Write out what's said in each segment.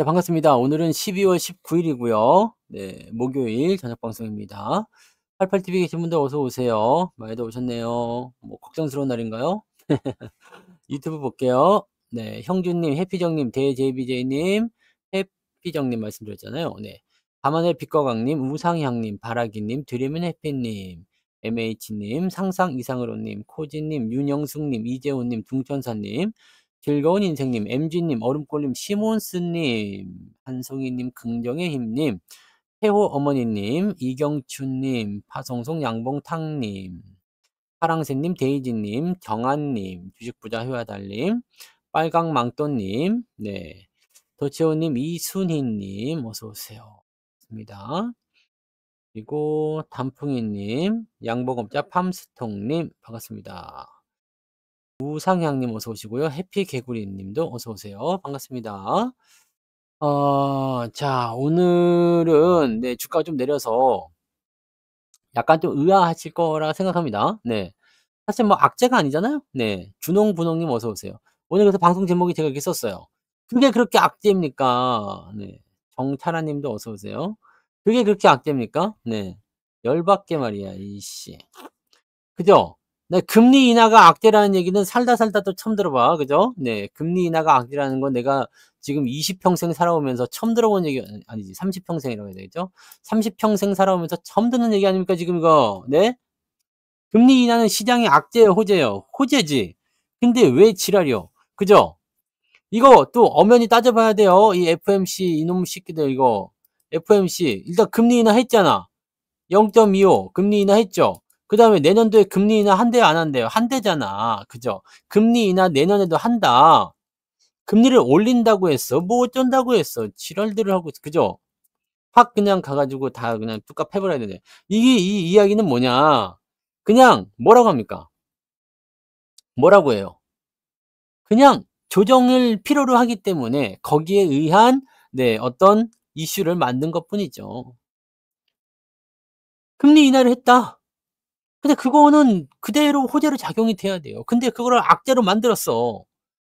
자, 반갑습니다. 오늘은 12월 19일이고요. 네, 목요일 저녁 방송입니다. 88TV 계신 분들 어서 오세요. 많이들 오셨네요. 뭐 걱정스러운 날인가요? 유튜브 볼게요. 네, 형준님, 해피정님, 대제비제이님, 해피정님 말씀드렸잖아요. 네, 밤하늘 빛과광님, 우상향님, 바라기님, 드림은 해피님, MH님, 상상 이상으로님, 코지님, 윤영숙님, 이재훈님, 둥천사님, 즐거운 인생님, MG님, 얼음골님, 시몬스님, 한송이님, 긍정의 힘님, 태호 어머니님, 이경춘님, 파송송 양봉탕님, 파랑새님, 데이지님, 정한님, 주식부자 효야달님, 빨강망토님, 네, 더치오님, 이순희님, 어서오세요. 입니다. 그리고 단풍이님, 양봉업자 팜스통님, 반갑습니다. 우상향님 어서 오시고요. 해피개구리님도 어서 오세요. 반갑습니다. 자, 오늘은 네, 주가가 좀 내려서 약간 좀 의아하실 거라 생각합니다. 네. 사실 뭐 악재가 아니잖아요. 네. 준홍분홍님 어서 오세요. 오늘 그래서 방송 제목이 제가 이렇게 썼어요. "그게 그렇게 악재입니까?" 네. 정찰아님도 어서 오세요. "그게 그렇게 악재입니까?" 네. 열받게 말이야 이씨. 그죠? 네, 금리 인하가 악재라는 얘기는 살다 살다 또 처음 들어봐. 그죠? 네. 금리 인하가 악재라는 건 내가 지금 20 평생 살아오면서 처음 들어본 얘기 아니지 30 평생이라고 해야 되겠죠? 30 평생 살아오면서 처음 듣는 얘기 아닙니까 지금 이거. 네? 금리 인하는 시장의 악재예요, 호재예요? 호재지. 근데 왜 지랄이요? 그죠? 이거 또 엄연히 따져 봐야 돼요. 이 FMC 이놈 새끼들 이거. FMC 일단 금리 인하 했잖아. 0.25 금리 인하 했죠. 그다음에 내년도에 금리 인하 한대요, 안 한대요? 한대잖아. 그죠? 금리 인하 내년에도 한다. 금리를 올린다고 했어. 뭐 어쩐다고 했어. 지랄들을 하고 있어. 그죠? 확 그냥 가 가지고 다 그냥 뚝딱 패 버려야 되네. 이게 이 이야기는 뭐냐? 그냥 뭐라고 합니까? 뭐라고 해요? 그냥 조정을 필요로 하기 때문에 거기에 의한 네, 어떤 이슈를 만든 것뿐이죠. 금리 인하를 했다. 근데 그거는 그대로 호재로 작용이 돼야 돼요. 근데 그거를 악재로 만들었어.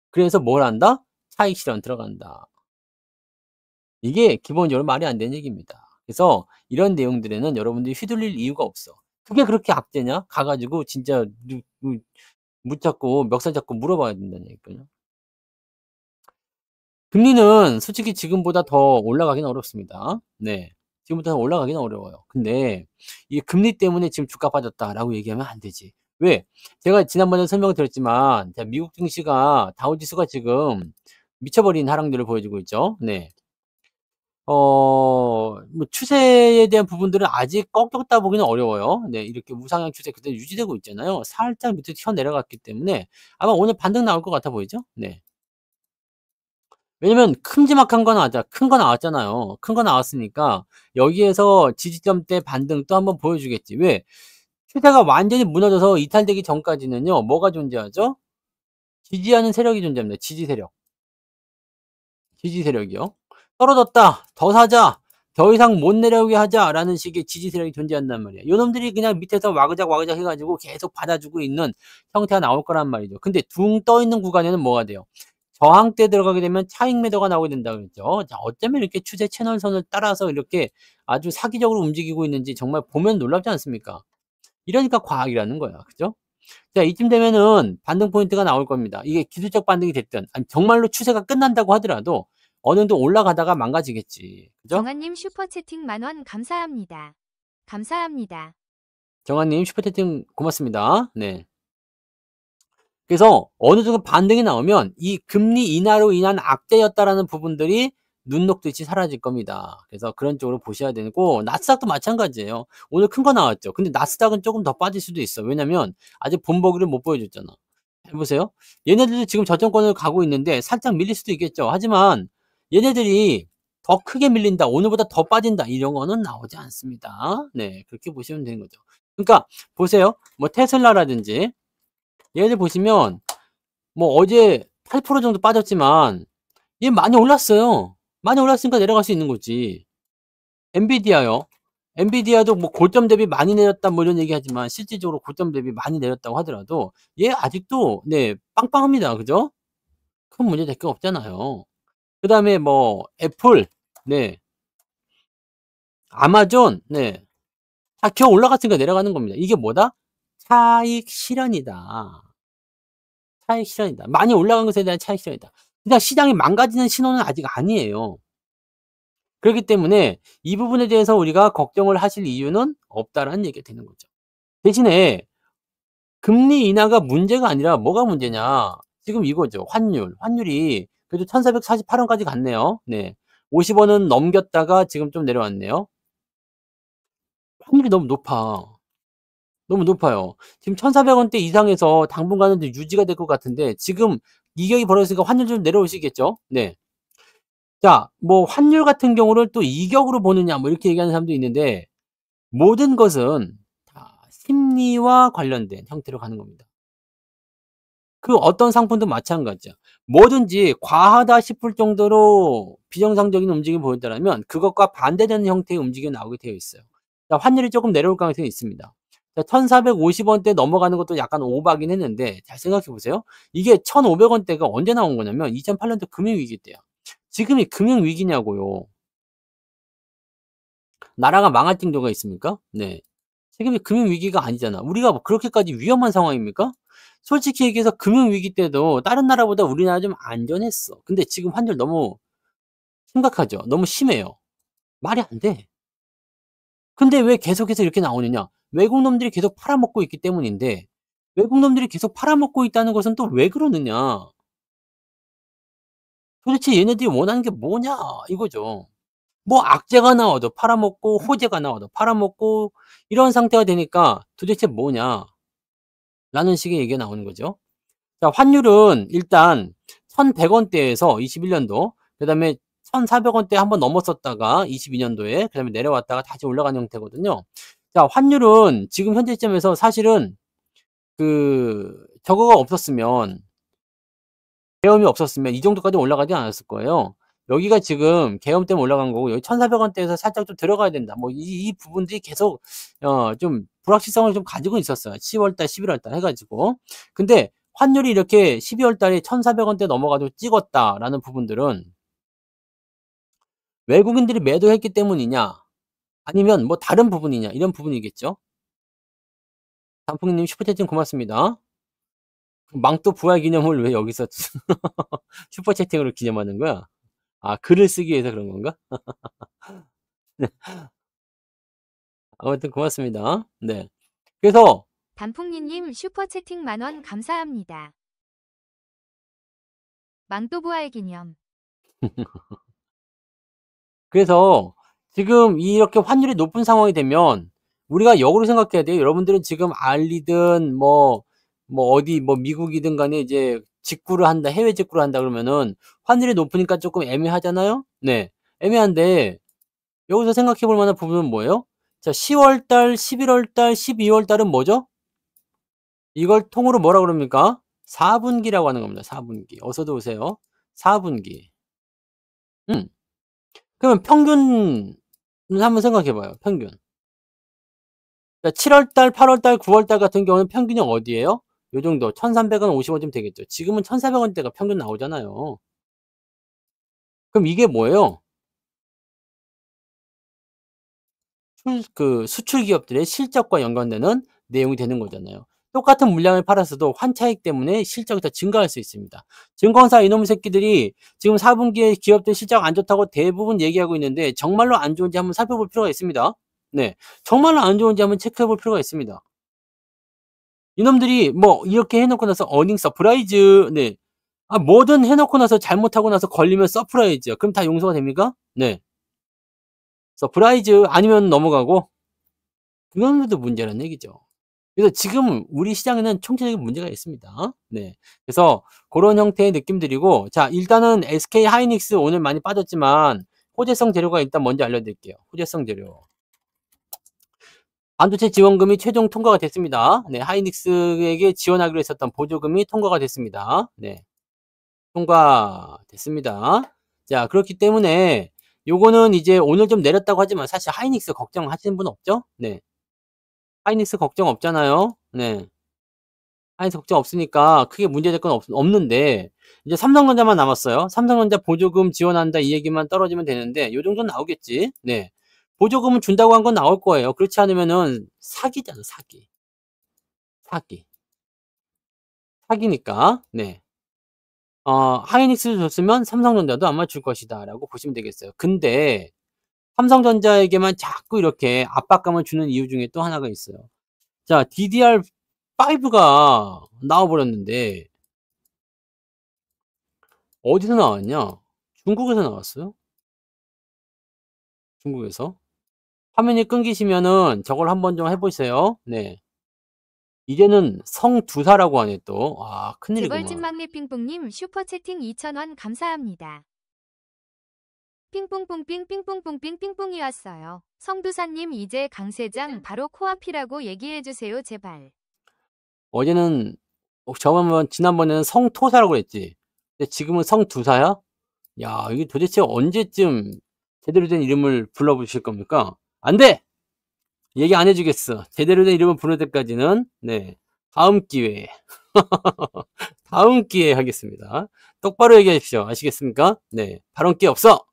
그래서 뭘 한다? 차익 실현 들어간다. 이게 기본적으로 말이 안 되는 얘기입니다. 그래서 이런 내용들에는 여러분들이 휘둘릴 이유가 없어. 그게 그렇게 악재냐? 가 가지고 진짜 묻잡고 멱살 잡고 물어봐야 된다는 얘기거든요. 금리는 솔직히 지금보다 더 올라가기는 어렵습니다. 네. 지금보다 더 올라가기는 어려워요. 근데 이 "금리 때문에 지금 주가 빠졌다."라고 얘기하면 안 되지. 왜? 제가 지난번에 설명을 드렸지만 자, 미국 증시가 다우 지수가 지금 미쳐버린 하락률을 보여주고 있죠. 네. 뭐 추세에 대한 부분들은 아직 꺾였다 보기는 어려워요. 네. 이렇게 우상향 추세 그대로 유지되고 있잖아요. 살짝 밑으로 튀어내려갔기 때문에 아마 오늘 반등 나올 것 같아 보이죠? 네. 왜냐면 큼지막한 거 나왔잖아. 큰 거 나왔잖아요. 큰 거 나왔으니까 여기에서 지지점 때 반등 또 한번 보여주겠지. 왜? 추세가 완전히 무너져서 이탈되기 전까지는요. 뭐가 존재하죠? 지지하는 세력이 존재합니다. 지지 세력. 지지 세력이요. "떨어졌다. 더 사자. 더 이상 못 내려오게 하자."라는 식의 지지 세력이 존재한단 말이야. 요놈들이 그냥 밑에서 와그작 와그작 해 가지고 계속 받아주고 있는 형태가 나올 거란 말이죠. 근데 둥 떠 있는 구간에는 뭐가 돼요? 저항대 들어가게 되면 차익 매도가 나오게 된다 그랬죠. 자, 어쩌면 이렇게 추세 채널선을 따라서 이렇게 아주 사기적으로 움직이고 있는지 정말 보면 놀랍지 않습니까? 이러니까 과학이라는 거야. 그죠? 자, 이쯤 되면은 반등 포인트가 나올 겁니다. 이게 기술적 반등이 됐든 아니 정말로 추세가 끝난다고 하더라도 어느 정도 올라가다가 망가지겠지. 그죠? 정한님 슈퍼채팅 10,000원 감사합니다. 감사합니다. 정한님 슈퍼채팅 고맙습니다. 네. 그래서 어느 정도 반등이 나오면 이 금리 인하로 인한 악재였다라는 부분들이 눈 녹듯이 사라질 겁니다. 그래서 그런 쪽으로 보셔야 되고 나스닥도 마찬가지예요. 오늘 큰 거 나왔죠. 근데 나스닥은 조금 더 빠질 수도 있어. 왜냐면 아직 본보기를 못 보여줬잖아. 해 보세요. 얘네들도 지금 저점권을 가고 있는데 살짝 밀릴 수도 있겠죠. 하지만 얘네들이 더 크게 밀린다, 오늘보다 더 빠진다 이런 거는 나오지 않습니다. 네, 그렇게 보시면 되는 거죠. 그러니까 보세요. 뭐 테슬라라든지 얘네들 보시면 뭐 어제 8% 정도 빠졌지만 얘 많이 올랐어요. 많이 올랐으니까 내려갈 수 있는 거지. 엔비디아요. 엔비디아도 뭐 고점 대비 많이 내렸다 뭐 이런 얘기하지만 실질적으로 고점 대비 많이 내렸다고 하더라도 얘 아직도 네 빵빵합니다. 그죠? 큰 문제 될 게 없잖아요. 그다음에 뭐 애플, 네, 아마존, 네. 다 기어 올라갔으니까 내려가는 겁니다. 이게 뭐다? 차익 실현이다. 차익 실현이다. 많이 올라간 것에 대한 차익 실현이다. 그냥 시장이 망가지는 신호는 아직 아니에요. 그렇기 때문에 이 부분에 대해서 우리가 걱정을 하실 이유는 없다라는 얘기가 되는 거죠. 대신에 금리 인하가 문제가 아니라 뭐가 문제냐? 지금 이거죠. 환율. 환율이 그래도 1,448 원까지 갔네요. 네. 50 원은 넘겼다가 지금 좀 내려왔네요. 환율이 너무 높아. 너무 높아요. 지금 1,400 원대 이상에서 당분간은 좀 유지가 될 것 같은데 지금 이격이 벌어졌으니까 환율 좀 내려오시겠죠? 네. 자, 뭐 환율 같은 경우를 또 이격으로 보느냐 뭐 이렇게 얘기하는 사람도 있는데 모든 것은 다 심리와 관련된 형태로 가는 겁니다. 그 어떤 상품도 마찬가지야. 뭐든지 과하다 싶을 정도로 비정상적인 움직임을 보였다라면 그것과 반대되는 형태의 움직임이 나오게 되어 있어요. 자, 환율이 조금 내려올 가능성이 있습니다. 자, 1,450 원대 넘어가는 것도 약간 오바긴 했는데 잘 생각해 보세요. 이게 1,500 원대가 언제 나온 거냐면 2008년도 금융위기 때야. 지금이 금융위기냐고요. 나라가 망할 정도가 있습니까? 네. 지금이 금융위기가 아니잖아. 우리가 뭐 그렇게까지 위험한 상황입니까? 솔직히 얘기해서 금융위기 때도 다른 나라보다 우리나라 좀 안전했어. 근데 지금 환율 너무 심각하죠. 너무 심해요. 말이 안 돼. 근데 왜 계속해서 이렇게 나오느냐? 외국 놈들이 계속 팔아먹고 있기 때문인데 외국 놈들이 계속 팔아먹고 있다는 것은 또 왜 그러느냐? 도대체 얘네들이 원하는 게 뭐냐? 이거죠. 뭐 악재가 나와도 팔아먹고 호재가 나와도 팔아먹고 이런 상태가 되니까 도대체 뭐냐? 라는 식의 얘기가 나오는 거죠. 자, 환율은 일단 1,100 원대에서 21 년도 그다음에 1,400 원대 한번 넘었었다가 22 년도에 그다음에 내려왔다가 다시 올라가는 형태거든요. 자, 환율은 지금 현재 시점에서 사실은 저거가 없었으면 계엄이 없었으면 이 정도까지 올라가지 않았을 거예요. 여기가 지금 계엄 때문에 올라간 거고 여기 1,400 원대에서 살짝 좀 들어가야 된다. 뭐 이 부분들이 계속 좀 불확실성을 좀 가지고 있었어요. 10월 달, 11월 달 해 가지고. 근데 환율이 이렇게 12월 달에 1,400 원대 넘어 가지고 찍었다라는 부분들은 외국인들이 매도했기 때문이냐 아니면 뭐 다른 부분이냐 이런 부분이겠죠. 단풍님 슈퍼채팅 고맙습니다. 망토 부활 기념을 왜 여기서 슈퍼채팅으로 기념하는 거야? 아, 글을 쓰기 위해서 그런 건가? 네. 아무튼 고맙습니다. 네. 그래서 단풍니님 슈퍼채팅 만원 감사합니다. 망토부활 기념. 그래서 지금 이렇게 환율이 높은 상황이 되면 우리가 역으로 생각해야 돼요. 여러분들은 지금 알리든 뭐 어디 뭐 미국이든 간에 이제 직구를 한다, 해외 직구를 한다 그러면은 환율이 높으니까 쪼끔 애매하잖아요? 네. 애매한데 여기서 생각해 볼 만한 부분은 뭐예요? 자, 10월 달, 11월 달, 12월 달은 뭐죠? 이걸 통으로 뭐라 그럽니까? 4 분기라고 하는 겁니다. 4 분기. 어서 들어오세요. 4 분기. 음. 그러면 평균을 한번 생각해 봐요. 평균. 자, 7월 달, 8월 달, 9월 달 같은 경우는 평균이 어디예요? 요 정도 1,300 원, 50 원쯤 되겠죠. 지금은 1,400 원대가 평균 나오잖아요. 그럼 이게 뭐예요? 수출 기업들의 실적과 연관되는 내용이 되는 거잖아요. 똑같은 물량을 팔았어도 환차익 때문에 실적이 더 증가할 수 있습니다. 증권사 이놈의 새끼들이 지금 4 분기에 기업들 실적 안 좋다고 대부분 얘기하고 있는데 정말로 안 좋은지 한번 살펴볼 필요가 있습니다. 네. 정말로 안 좋은지 한번 체크해 볼 필요가 있습니다. 이놈들이 뭐 이렇게 해 놓고 나서 어닝 서프라이즈, 네. 아, 뭐든 해 놓고 나서 잘못하고 나서 걸리면 서프라이즈야. 그럼 다 용서가 됩니까? 네. 서프라이즈 아니면 넘어가고 그것도 문제라는 얘기죠. 그래서 지금 우리 시장에는 총체적인 문제가 있습니다. 네. 그래서 고런 형태의 느낌들이고 자, 일단은 SK 하이닉스 오늘 많이 빠졌지만 호재성 재료가 일단 먼저 알려드릴게요. 호재성 재료. 반도체 지원금이 최종 통과가 됐습니다. 네, 하이닉스에게 지원하기로 했었던 보조금이 통과가 됐습니다. 네, 통과됐습니다. 자, 그렇기 때문에 요거는 이제 오늘 좀 내렸다고 하지만 사실 하이닉스 걱정하시는 분 없죠? 네, 하이닉스 걱정 없잖아요. 네, 하이닉스 걱정 없으니까 크게 문제될 건 없는데 이제 삼성전자만 남았어요. 삼성전자 보조금 지원한다 이 얘기만 떨어지면 되는데 요 정도는 나오겠지. 네. 보조금은 준다고 한 건 나올 거예요. 그렇지 않으면은 사기잖아, 사기. 사기. 사기니까. 네. 하이닉스도 줬으면 삼성전자도 아마 줄 것이다라고 보시면 되겠어요. 근데 삼성전자에게만 자꾸 이렇게 압박감을 주는 이유 중에 또 하나가 있어요. 자, DDR5가 나와 버렸는데 어디서 나왔냐? 중국에서 나왔어요. 중국에서. 화면이 끊기시면은 저걸 한번 좀 해 보세요. 네. 이제는 성두사라고 하네 또. 아, 재벌집 큰일이구만. 막내 핑퐁님 슈퍼채팅 2,000원 감사합니다. 핑퐁퐁핑 핑퐁퐁핑 핑퐁이 왔어요. 성두사님 이제 강세장 바로 코앞이라고 얘기해주세요 제발. 어제는 지난번에는 성토사라고 그랬지. 근데 지금은 성두사야? 야, 이게 도대체 언제쯤 제대로 된 이름을 불러 보실 겁니까? 안 돼! 얘기 안 해 주겠어. 제대로 된 이름을 부를 때까지는. 네. 다음 기회에. 다음 기회에 하겠습니다. 똑바로 얘기하십시오. 아시겠습니까? 네. 발언 기회 없어!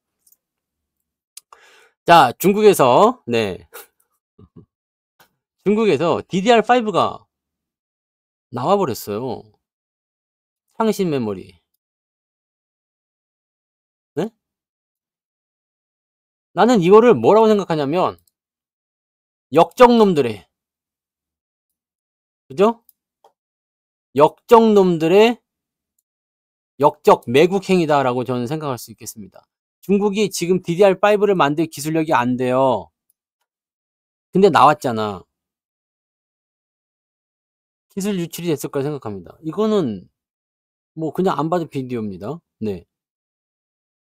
자, 중국에서, 네. 중국에서 DDR5가 나와 버렸어요. 창신 메모리. 네? 나는 이거를 뭐라고 생각하냐면, 역적놈들의, 그죠? 역적놈들의 역적 매국행위다라고 저는 생각할 수 있겠습니다. 중국이 지금 DDR5를 만들 기술력이 안 돼요. 근데 나왔잖아. 기술 유출이 됐을 거라 생각합니다. 이거는 뭐 그냥 안 봐도 비디오입니다. 네.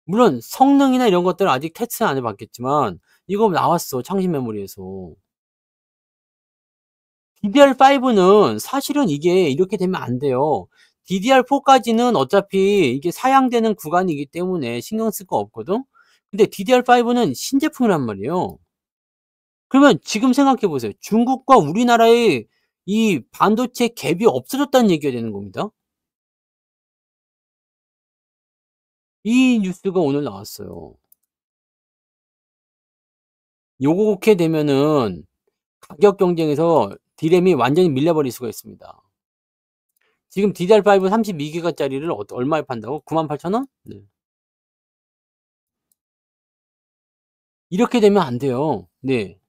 물론 성능이나 이런 것들은 아직 테스트 안 해봤겠지만 이거 나왔어. 창신 메모리에서. DDR5는 사실은 이게 이렇게 되면 안 돼요. DDR4까지는 어차피 이게 사양되는 구간이기 때문에 신경 쓸 거 없거든. 근데 DDR5는 신제품이란 말이에요. 그러면 지금 생각해 보세요. 중국과 우리나라의 이 반도체 갭이 없어졌다는 얘기가 되는 겁니다. 이 뉴스가 오늘 나왔어요. 요렇게 되면은 가격 경쟁에서 D램이 완전히 밀려버릴 수가 있습니다. 지금 DDR5 32기가짜리를 얼마에 판다고? 98,000원? 네. 이렇게 되면 안 돼요. 네.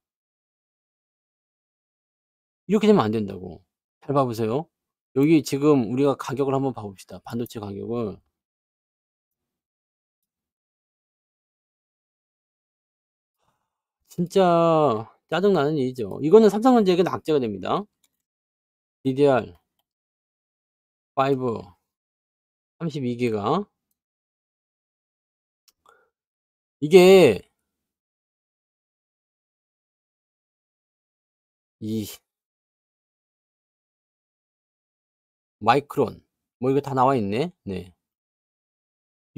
이렇게 되면 안 된다고. 잘 봐 보세요. 여기 지금 우리가 가격을 한번 봐 봅시다. 반도체 가격을. 진짜 짜증나는 일이죠. 이거는 삼성전자에게는 악재가 됩니다. DDR5 32기가. 이게 이 마이크론 뭐 이거 다 나와 있네. 네.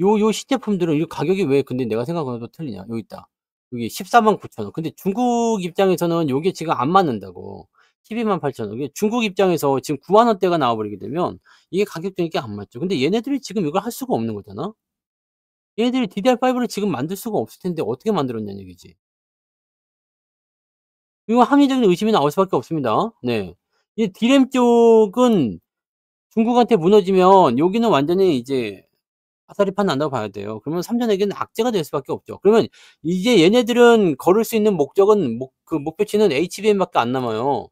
요 시제품들은 이 가격이 왜 근데 내가 생각하는 것도 틀리냐. 여기 있다. 여기 149,000원. 근데 중국 입장에서는 요게 지금 안 맞는다고. 128,000원. 이게 중국 입장에서 지금 90,000 원대가 나와 버리게 되면 이게 가격적인 게 안 맞죠. 근데 얘네들이 지금 이걸 할 수가 없는 거잖아. 얘네들이 DDR5를 지금 만들 수가 없을 텐데 어떻게 만들었냐는 얘기지. 이거 합리적인 의심이 나올 수밖에 없습니다. 네. 이 D램 쪽은 중국한테 무너지면 여기는 완전히 이제 아사리판 난다고 봐야 돼요. 그러면 삼전에게는 악재가 될 수밖에 없죠. 그러면 이제 얘네들은 걸을 수 있는 목적은 목표치는 HBM밖에 안 남아요.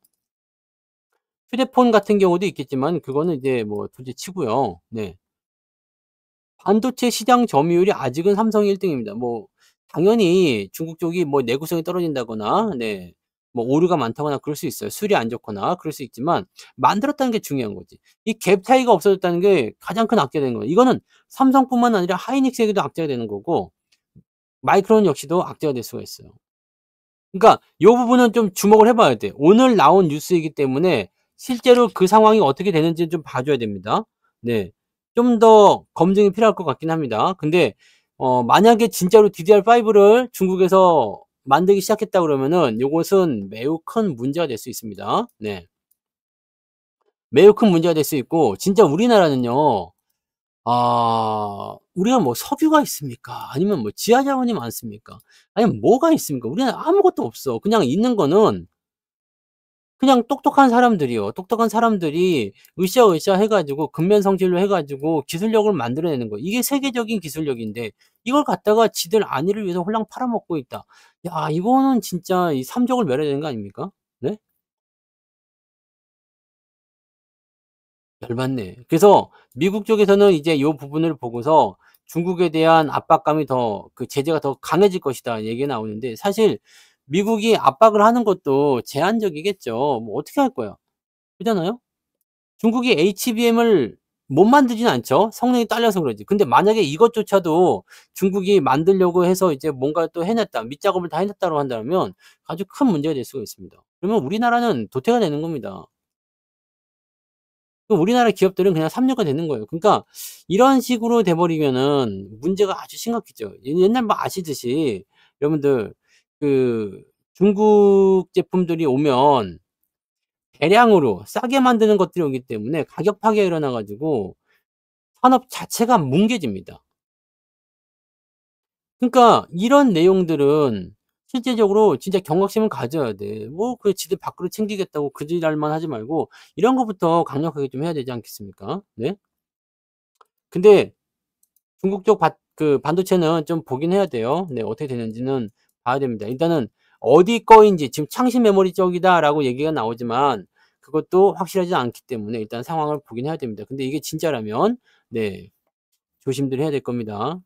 휴대폰 같은 경우도 있겠지만 그거는 이제 뭐 둘째 치고요. 네. 반도체 시장 점유율이 아직은 삼성이 1 등입니다. 뭐 당연히 중국 쪽이 뭐 내구성이 떨어진다거나 네. 뭐 오류가 많다거나 그럴 수 있어요. 수율이 안 좋거나 그럴 수 있지만 만들었다는 게 중요한 거지. 이 갭 차이가 없어졌다는 게 가장 큰 악재가 되는 거예요. 이거는 삼성뿐만 아니라 하이닉스에게도 악재가 되는 거고 마이크론 역시도 악재가 될 수가 있어요. 그러니까 요 부분은 좀 주목을 해 봐야 돼. 오늘 나온 뉴스이기 때문에 실제로 그 상황이 어떻게 되는지는 좀 봐 줘야 됩니다. 네. 좀 더 검증이 필요할 것 같긴 합니다. 근데 만약에 진짜로 DDR5를 중국에서 만들기 시작했다 그러면은 요것은 매우 큰 문제가 될 수 있습니다. 네. 매우 큰 문제가 될 수 있고 진짜 우리나라는요. 우리가 뭐 석유가 있습니까? 아니면 뭐 지하 자원이 많습니까? 아니면 뭐가 있습니까? 우리는 아무것도 없어. 그냥 있는 거는 그냥 똑똑한 사람들이요. 똑똑한 사람들이 으쌰으쌰 해 가지고 근면성실로 해 가지고 기술력을 만들어내는 거. 이게 세계적인 기술력인데 이걸 갖다가 지들 안위를 위해서 홀랑 팔아먹고 있다. 야 이거는 진짜 이 삼족을 멸해야 되는 거 아닙니까? 네? 열받네. 그래서 미국 쪽에서는 이제 요 부분을 보고서 중국에 대한 압박감이 더 그 제재가 더 강해질 것이다 얘기가 나오는데 사실 미국이 압박을 하는 것도 제한적이겠죠. 뭐 어떻게 할 거야. 그렇잖아요? 중국이 HBM을 못 만들지는 않죠. 성능이 딸려서 그러지. 근데 만약에 이것조차도 중국이 만들려고 해서 이제 뭔가를 또 해냈다. 밑작업을 다 해냈다고 한다면 아주 큰 문제가 될 수가 있습니다. 그러면 우리나라는 도태가 되는 겁니다. 그럼 우리나라 기업들은 그냥 삼류가 되는 거예요. 그러니까 이런 식으로 돼 버리면은 문제가 아주 심각해져. 옛날 뭐 아시듯이 여러분들 그 중국 제품들이 오면 대량으로 싸게 만드는 것들이 오기 때문에 가격 파괴가 일어나 가지고 산업 자체가 뭉개집니다. 그러니까 이런 내용들은 실제적으로 진짜 경각심을 가져야 돼. 뭐 그 지들 밖으로 챙기겠다고 그 지랄만 하지 말고 이런 거부터 강력하게 좀 해야 되지 않겠습니까? 네. 근데 중국 쪽 반도체는 좀 보긴 해야 돼요. 네. 어떻게 되는지는 봐야 됩니다. 일단은 어디 거인지 지금 창신 메모리 쪽이다라고 얘기가 나오지만 그것도 확실하지 않기 때문에 일단 상황을 보긴 해야 됩니다. 근데 이게 진짜라면 네. 조심들 해야 될 겁니다.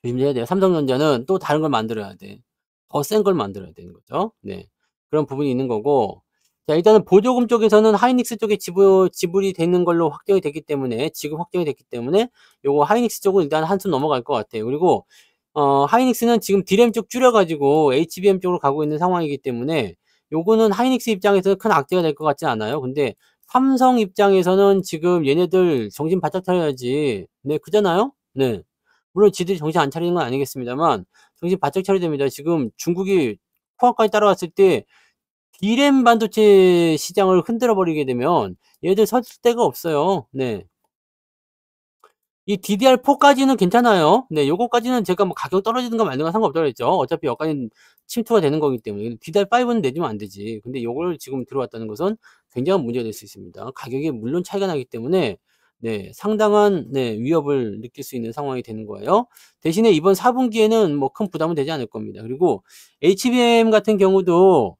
조심해야 돼요. 삼성전자는 또 다른 걸 만들어야 돼. 더 센 걸 만들어야 되는 거죠. 네. 그런 부분이 있는 거고 자 일단은 보조금 쪽에서는 하이닉스 쪽에 지불이 되는 걸로 확정이 됐기 때문에 지금 확정이 됐기 때문에 요거 하이닉스 쪽은 일단 한숨 넘어갈 것 같아요. 그리고 하이닉스는 지금 D램 쪽 줄여 가지고 HBM 쪽으로 가고 있는 상황이기 때문에 요거는 하이닉스 입장에서 큰 악재가 될 것 같지 않아요. 근데 삼성 입장에서는 지금 얘네들 정신 바짝 차려야지. 네 그잖아요. 네. 물론 지들이 정신 안 차리는 건 아니겠습니다만 정신 바짝 차려야 됩니다. 지금 중국이 코앞까지 따라왔을 때 D램 반도체 시장을 흔들어 버리게 되면 얘들 설 데가 없어요. 네. 이 DDR4까지는 괜찮아요. 네. 요거까지는 제가 뭐 가격 떨어지든가 말든가 상관없다고 그랬죠. 어차피 여기까지는 침투가 되는 거기 때문에. DDR5는 내주면 안 되지. 근데 요걸 지금 들어왔다는 것은 굉장한 문제가 될 수 있습니다. 가격이 물론 차이가 나기 때문에 네 상당한 네 위협을 느낄 수 있는 상황이 되는 거예요. 대신에 이번 4분기에는 뭐 큰 부담은 되지 않을 겁니다. 그리고 HBM 같은 경우도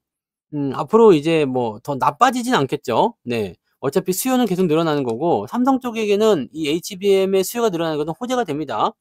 앞으로 이제 뭐 더 나빠지진 않겠죠. 네. 어차피 수요는 계속 늘어나는 거고 삼성 쪽에게는 이 HBM의 수요가 늘어나는 것은 호재가 됩니다.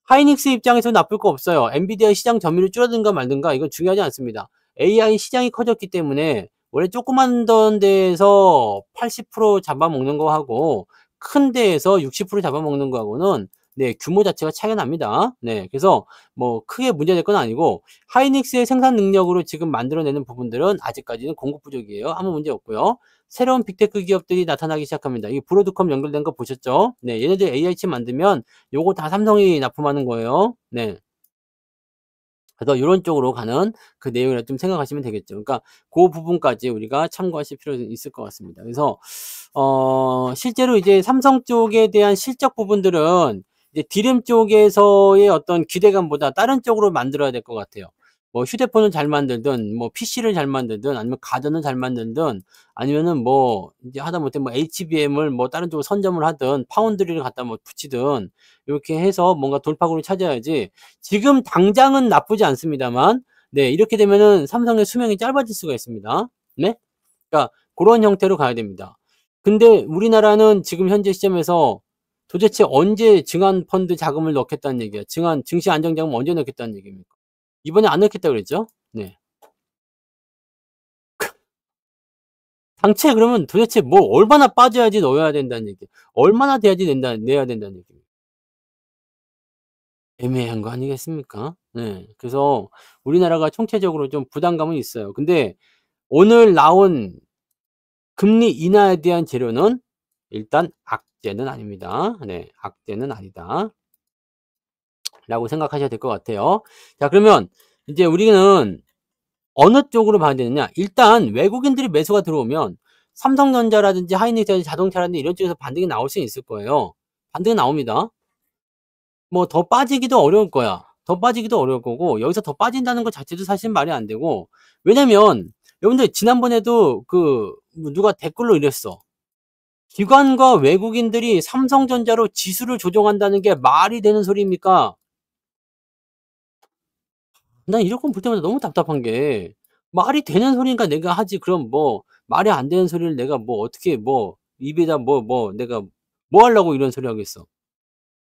하이닉스 입장에서는 나쁠 거 없어요. 엔비디아의 시장 점유율이 줄어든가 말든가 이건 중요하지 않습니다. AI 시장이 커졌기 때문에 원래 조그만 데에서 80% 잡아먹는 거하고 큰 데에서 60% 잡아먹는 거하고는 네 규모 자체가 차이가 납니다. 네 그래서 뭐 크게 문제될 건 아니고 하이닉스의 생산 능력으로 지금 만들어내는 부분들은 아직까지는 공급 부족이에요. 아무 문제 없고요. 새로운 빅테크 기업들이 나타나기 시작합니다. 이 브로드컴 연결된 거 보셨죠? 네 얘네들 AI 칩 만들면 요거 다 삼성이 납품하는 거예요. 네. 그래서 요런 쪽으로 가는 그 내용이라 좀 생각하시면 되겠죠. 그러니까 고 부분까지 우리가 참고하실 필요는 있을 것 같습니다. 그래서 실제로 이제 삼성 쪽에 대한 실적 부분들은 이제 D램 쪽에서의 어떤 기대감보다 다른 쪽으로 만들어야 될 것 같아요. 뭐 휴대폰을 잘 만들든 뭐 PC를 잘 만들든 아니면 가전을 잘 만들든 아니면은 뭐 이제 하다못해 뭐 HBM을 뭐 다른 쪽으로 선점을 하든 파운드리를 갖다 뭐 붙이든 요렇게 해서 뭔가 돌파구를 찾아야지 지금 당장은 나쁘지 않습니다만 네 이렇게 되면은 삼성의 수명이 짧아질 수가 있습니다. 네. 그러니까 고런 형태로 가야 됩니다. 근데 우리나라는 지금 현재 시점에서 도대체 언제 증한 펀드 자금을 넣겠다는 얘기야. 증시 안정 자금 언제 넣겠다는 얘기입니까? 이번에 안 넣겠다고 그랬죠? 네. 당최 그러면 도대체 뭐 얼마나 빠져야지 넣어야 된다는 얘기야. 얼마나 돼야지 내야 된다는 얘기입니다. 애매한 거 아니겠습니까? 네. 그래서 우리나라가 총체적으로 좀 부담감은 있어요. 근데 오늘 나온 금리 인하에 대한 재료는 일단 악재는 아닙니다. 네. 악재는 아니다. 라고 생각하셔야 될 것 같아요. 자 그러면 이제 우리는 어느 쪽으로 봐야 되느냐. 일단 외국인들이 매수가 들어오면 삼성전자라든지 하이닉스 자동차라든지 이런 쪽에서 반등이 나올 수는 있을 거예요. 반등이 나옵니다. 뭐 더 빠지기도 어려울 거야. 더 빠지기도 어려울 거고 여기서 더 빠진다는 것 자체도 사실 말이 안 되고 왜냐면 여러분들 지난번에도 누가 댓글로 이랬어. 기관과 외국인들이 삼성전자로 지수를 조종한다는 게 말이 되는 소리입니까? 난 이런 거 볼 때마다 너무 답답한 게 말이 되는 소리니까 내가 하지 그럼 뭐 말이 안 되는 소리를 내가 뭐 어떻게 뭐 입에다 내가 뭐 하려고 이런 소리 하겠어.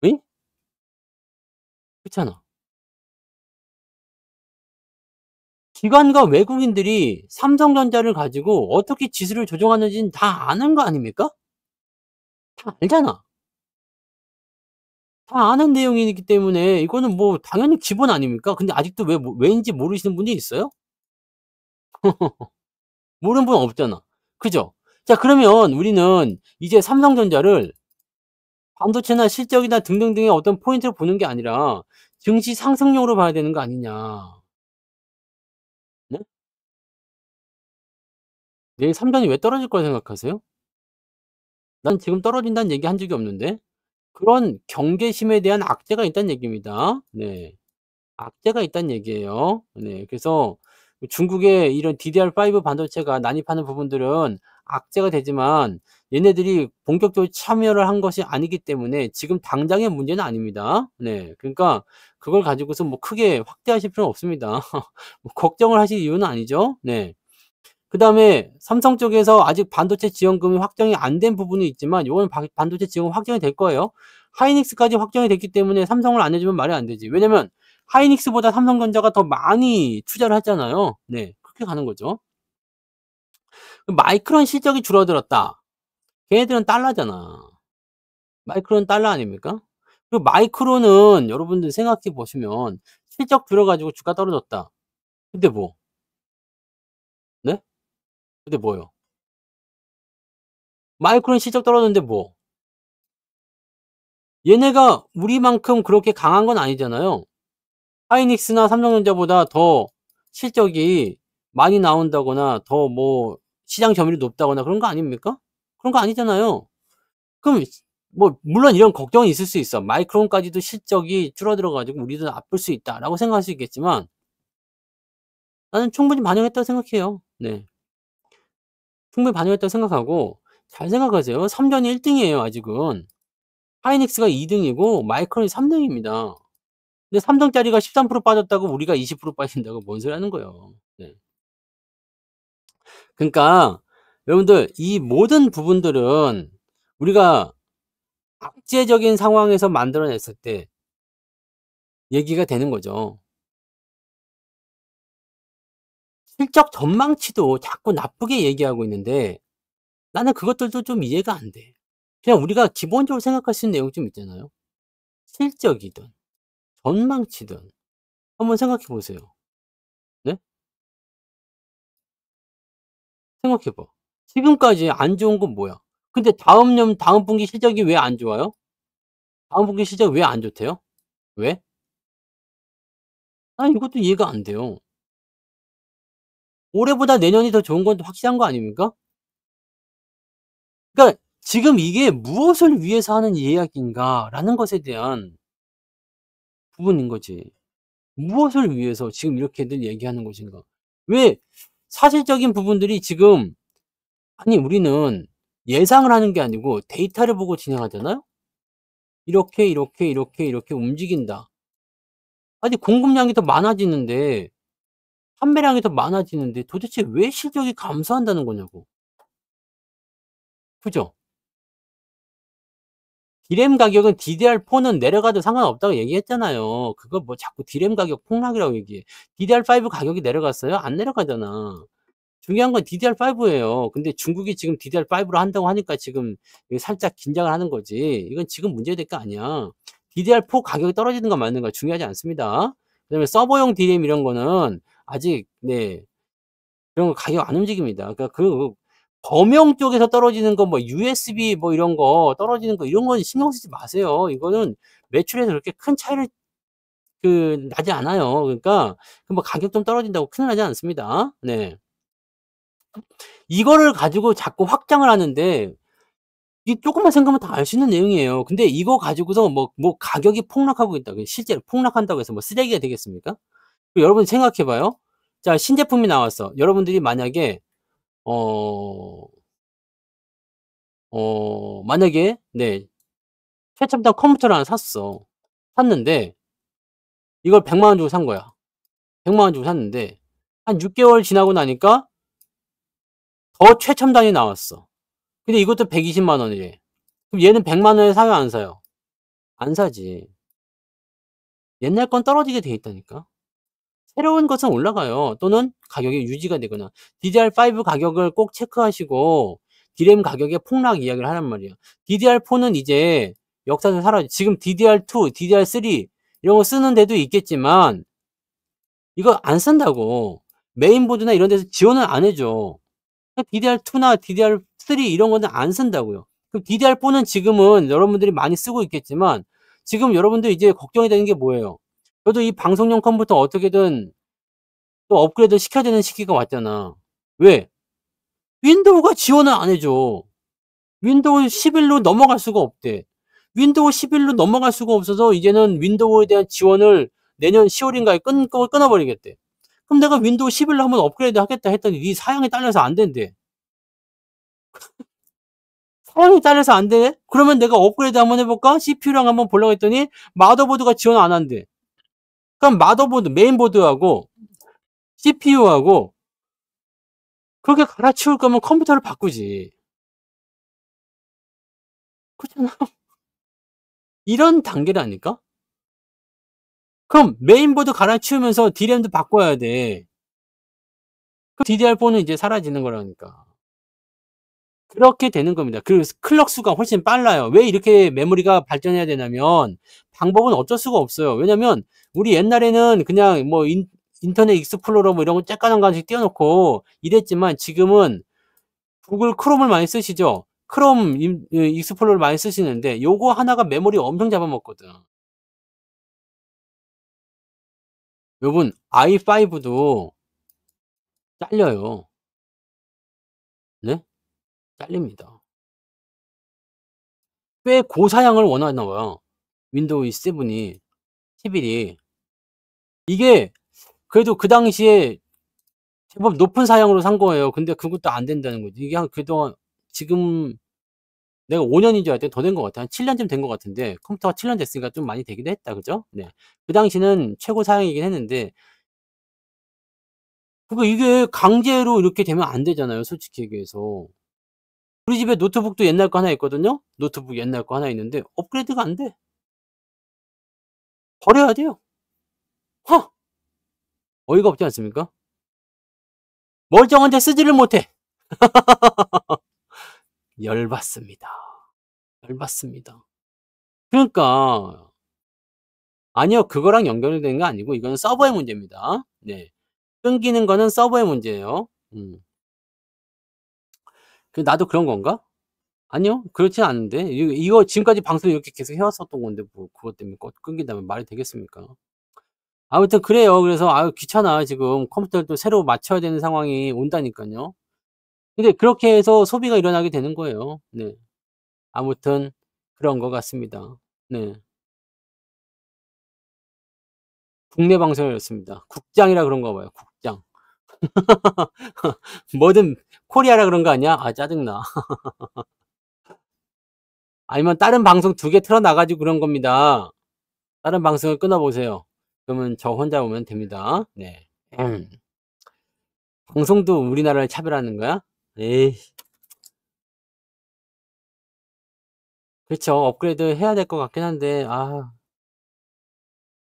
응? 그렇잖아. 기관과 외국인들이 삼성전자를 가지고 어떻게 지수를 조종하는지는 다 아는 거 아닙니까? 다 알잖아. 다 아는 내용이기 때문에 이거는 뭐 당연히 기본 아닙니까? 근데 아직도 왜인지 모르시는 분이 있어요? 모르는 분 없잖아. 그죠? 자 그러면 우리는 이제 삼성전자를 반도체나 실적이나 등등등의 어떤 포인트를 보는 게 아니라 증시 상승용으로 봐야 되는 거 아니냐. 네? 내일 삼전이 왜 떨어질 거라 생각하세요? 난 지금 떨어진다는 얘기 한 적이 없는데. 그런 경계심에 대한 악재가 있다는 얘기입니다. 네. 악재가 있다는 얘기예요. 네. 그래서 중국의 이런 DDR5 반도체가 난입하는 부분들은 악재가 되지만 얘네들이 본격적으로 참여를 한 것이 아니기 때문에 지금 당장의 문제는 아닙니다. 네. 그러니까 그걸 가지고서 뭐 크게 확대하실 필요는 없습니다. 뭐 걱정을 하실 이유는 아니죠. 네. 그다음에 삼성 쪽에서 아직 반도체 지원금이 확정이 안 된 부분이 있지만 요거는 반도체 지원금 확정이 될 거예요. 하이닉스까지 확정이 됐기 때문에 삼성을 안 해주면 말이 안 되지. 왜냐면 하이닉스보다 삼성전자가 더 많이 투자를 했잖아요. 네. 그렇게 가는 거죠. 마이크론 실적이 줄어들었다. 걔네들은 달러잖아. 마이크론 달러 아닙니까? 그리고 마이크론은 여러분들 생각해 보시면 실적 줄어가지고 주가 떨어졌다. 근데 뭐? 네? 근데 뭐요? 마이크론 실적 떨어졌는데 뭐? 얘네가 우리만큼 그렇게 강한 건 아니잖아요. 하이닉스나 삼성전자보다 더 실적이 많이 나온다거나 더 뭐 시장 점유율이 높다거나 그런 거 아닙니까? 그런 거 아니잖아요. 그럼 뭐 물론 이런 걱정이 있을 수 있어. '마이크론까지도 실적이 줄어들어 가지고 우리도 나쁠 수 있다.'라고 생각할 수 있겠지만 나는 충분히 반영했다고 생각해요. 네. 충분히 반영했다고 생각하고 잘 생각하세요. 삼전이 1 등이에요 아직은. 하이닉스가 2 등이고 마이크론이 3 등입니다. 근데 삼성짜리가 13% 빠졌다고 우리가 20% 빠진다고 뭔 소리 하는 거예요. 네. 그러니까 여러분들 이 모든 부분들은 우리가 악재적인 상황에서 만들어 냈을 때 얘기가 되는 거죠. 실적 전망치도 자꾸 나쁘게 얘기하고 있는데 나는 그것들도 좀 이해가 안 돼. 그냥 우리가 기본적으로 생각할 수 있는 내용이 좀 있잖아요. 실적이든 전망치든 한번 생각해 보세요. 네? 생각해 봐. 지금까지 안 좋은 건 뭐야? 근데 다음 분기 실적이 왜 안 좋아요? 다음 분기 실적이 왜 안 좋대요? 왜? 난 이것도 이해가 안 돼요. 올해보다 내년이 더 좋은 건 확실한 거 아닙니까? 그러니까 지금 이게 '무엇을 위해서 하는 이야기인가.'라는 것에 대한 부분인 거지. 무엇을 위해서 지금 이렇게들 얘기하는 것인가? 왜 사실적인 부분들이 지금 아니 우리는 예상을 하는 게 아니고 데이터를 보고 진행하잖아요? 이렇게, 이렇게, 이렇게, 이렇게 움직인다. 아니 공급량이 더 많아지는데 판매량이 더 많아지는데 도대체 왜 실적이 감소한다는 거냐고. 그죠? 디램 가격은 DDR4는 내려가도 상관없다고 얘기했잖아요. 그거 뭐 자꾸 디램 가격 폭락이라고 얘기해. DDR5 가격이 내려갔어요? 안 내려가잖아. 중요한 건 DDR5예요. 근데 중국이 지금 DDR5로 한다고 하니까 지금 살짝 긴장을 하는 거지. 이건 지금 문제될 게 아니야. DDR4 가격이 떨어지는 거 맞는 거 중요하지 않습니다. 그다음에 서버용 디램 이런 거는 아직 그런 거 가격 안 움직입니다. 그러니까 범용 쪽에서 떨어지는 거 뭐 USB 뭐 이런 거 떨어지는 거 이런 건 신경 쓰지 마세요. 이거는 매출에서 그렇게 큰 차이를 나지 않아요. 그러니까 뭐 가격 좀 떨어진다고 큰일 나지 않습니다. 네. 이거를 가지고 자꾸 확장을 하는데 이 조금만 생각하면 다 알 수 있는 내용이에요. 근데 이거 가지고서 뭐 가격이 폭락하고 있다. 실제로 폭락한다고 해서 뭐 쓰레기가 되겠습니까? 여러분 생각해 봐요. 자, 신제품이 나왔어. 여러분들이 만약에 어 만약에 네, 최첨단 컴퓨터를 하나 샀어. 샀는데 이걸 1 0 0만 원 주고 산 거야. 1 0 0만 원 주고 샀는데 한 6 개월 지나고 나니까 더 최첨단이 나왔어. 근데 이것도 120만 원이래. 그럼 얘는 100만 원에 사요, 안 사요? 안 사지. 옛날 건 떨어지게 돼 있다니까. 새로운 것은 올라가요. 또는 가격이 유지가 되거나. DDR5 가격을 꼭 체크하시고 DRAM 가격의 폭락 이야기를 하란 말이에요. DDR4는 이제 역사에서 사라져. 지금 DDR2, DDR3 이런 거 쓰는 데도 있겠지만 이거 안 쓴다고. 메인보드나 이런 데서 지원을 안 해줘. DDR2나 DDR3 이런 거는 안 쓴다고요. 그럼 DDR4는 지금은 여러분들이 많이 쓰고 있겠지만 지금 여러분들 이제 걱정이 되는 게 뭐예요? 저도 이 방송용 컴퓨터 어떻게든 또 업그레이드 시켜야 되는 시기가 왔잖아. 왜? 윈도우가 지원을 안 해줘. 윈도우 11로 넘어갈 수가 없대. 윈도우 11로 넘어갈 수가 없어서 이제는 윈도우에 대한 지원을 내년 10월인가에 끊어버리겠대. 그럼 내가 윈도우 11로 한번 업그레이드 하겠다 했더니 네 사양이 딸려서 안 된대. 사양이 딸려서 안 돼? 그러면 내가 업그레이드 한번 해볼까? CPU랑 한번 보려고 했더니 마더보드가 지원 안 한대. 그럼 마더보드, 메인보드하고 CPU하고 그렇게 갈아치울 거면 컴퓨터를 바꾸지. 그렇잖아. 이런 단계라니까? 그럼 메인보드 갈아치우면서 D램도 바꿔야 돼. 그 DDR4는 이제 사라지는 거라니까. 그렇게 되는 겁니다. 그 클럭 수가 훨씬 빨라요. 왜 이렇게 메모리가 발전해야 되냐면 방법은 어쩔 수가 없어요. 왜냐면 우리 옛날에는 그냥 뭐 인터넷 익스플로러 뭐 이런 거 쬐까만 가지고 띄워놓고 이랬지만 지금은 구글 크롬을 많이 쓰시죠. 크롬 익스플로러를 많이 쓰시는데 요거 하나가 메모리 엄청 잡아먹거든. 여러분 i5도 잘려요. 네? 잘립니다. 꽤 고사양을 원하나 봐요. 윈도우 7이 11이 이게 그래도 그 당시에 제법 높은 사양으로 산 거예요. 근데 그것도 안 된다는 거지. 이게 한 그동안 지금 내가 5년인 줄 알았더니 더 된 것 같아. 한 7년쯤 된 것 같은데 컴퓨터가 7년 됐으니까 좀 많이 되기도 했다. 그죠? 네. 그 당시는 최고 사양이긴 했는데 그거 이게 강제로 이렇게 되면 안 되잖아요. 솔직히 얘기해서. 우리 집에 노트북도 옛날 거 하나 있거든요. 노트북 옛날 거 하나 있는데 업그레이드가 안 돼. 버려야 돼요. 허! 어이가 없지 않습니까? 멀쩡한데 쓰지를 못해. 열받습니다. 열받습니다. 그러니까 아니요. 그거랑 연결된 게 아니고 이거는 서버의 문제입니다. 네. 끊기는 거는 서버의 문제예요. 나도 그런 건가? 아니요. 그렇진 않은데. 이거 지금까지 방송 이렇게 계속 해왔었던 건데 뭐 그것 때문에 끊긴다면 말이 되겠습니까? 아무튼 그래요. 그래서 아유 귀찮아. 지금 컴퓨터를 또 새로 맞춰야 되는 상황이 온다니까요. 근데 그렇게 해서 소비가 일어나게 되는 거예요. 네. 아무튼 그런 것 같습니다. 네. 국내 방송이었습니다. 국장이라 그런가 봐요. 국장. 뭐든 코리아라 그런 거 아니야? 아 짜증나. 아니면 다른 방송 2개 틀어 놔 가지고 그런 겁니다. 다른 방송을 끊어 보세요. 그러면 저 혼자 오면 됩니다. 네. 방송도 우리나라를 차별하는 거야? 에이. 그렇죠. 업그레이드 해야 될 것 같긴 한데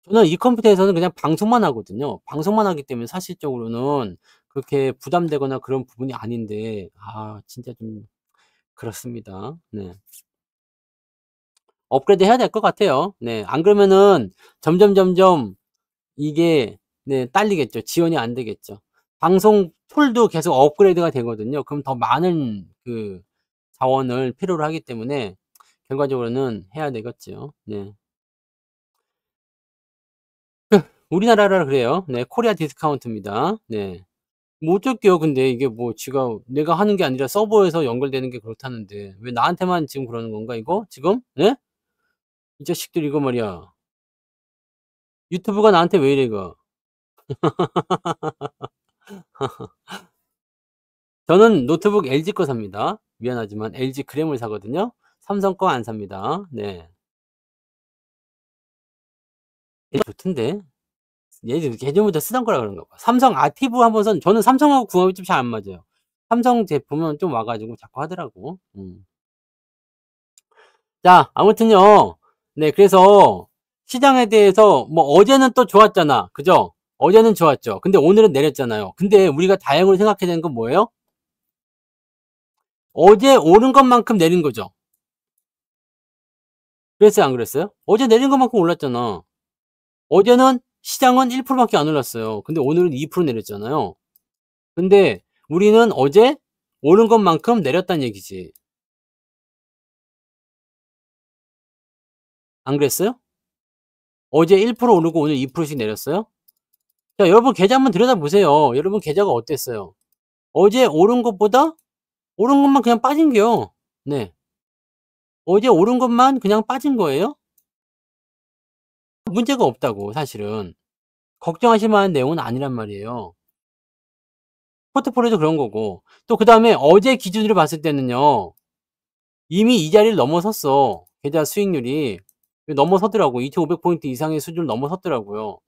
저는 이 컴퓨터에서는 그냥 방송만 하거든요. 방송만 하기 때문에 사실적으로는 그렇게 부담되거나 그런 부분이 아닌데 진짜 좀 그렇습니다. 네. 업그레이드 해야 될 것 같아요. 네. 안 그러면은 점점 이게 네, 딸리겠죠. 지원이 안 되겠죠. 방송 툴도 계속 업그레이드가 되거든요. 그럼 더 많은 그 자원을 필요로 하기 때문에 결과적으로는 해야 되겠죠. 네. 우리나라라 그래요. 네. 코리아 디스카운트입니다. 네. 뭐 어쩔게요. 근데 이게 뭐 지가 내가 하는 게 아니라 서버에서 연결되는 게 그렇다는데 왜 나한테만 지금 그러는 건가 이거 지금? 예? 이 자식들 이거 말이야. 유튜브가 나한테 왜 이래 이거. 저는 노트북 LG 거 삽니다. 미안하지만 LG 그램을 사거든요. 삼성 거 안 삽니다. 네. 좋던데. 예전부터 쓰던 거라 그런가 봐. 삼성 아티브 한번 저는 삼성하고 궁합이 좀 잘 안 맞아요. 삼성 제품은 좀 와 가지고 자꾸 하더라고. 자, 아무튼요. 네, 그래서 시장에 대해서 뭐 어제는 또 좋았잖아. 그죠? 어제는 좋았죠. 근데 오늘은 내렸잖아요. 근데 우리가 다행으로 생각해야 되는 건 뭐예요? 어제 오른 것만큼 내린 거죠. 그랬어요, 안 그랬어요? 어제 내린 것만큼 올랐잖아. 어제는 시장은 1% 밖에 안 올랐어요. 근데 오늘은 2% 내렸잖아요. 근데 우리는 어제 오른 것만큼 내렸다는 얘기지. 안 그랬어요? 어제 1% 오르고 오늘 2%씩 내렸어요? 자, 여러분 계좌 한번 들여다보세요. 여러분 계좌가 어땠어요? 어제 오른 것보다 오른 것만 그냥 빠진겨. 네. 어제 오른 것만 그냥 빠진 거예요. 문제가 없다고 사실은. 걱정하실 만한 내용은 아니란 말이에요. 포트폴리오도 그런 거고. 또 그다음에 어제 기준으로 봤을 때는요. 이미 이 자리를 넘어섰어. 계좌 수익률이. 넘어서더라고. 2,500포인트 이상의 수준을 넘어섰더라고요.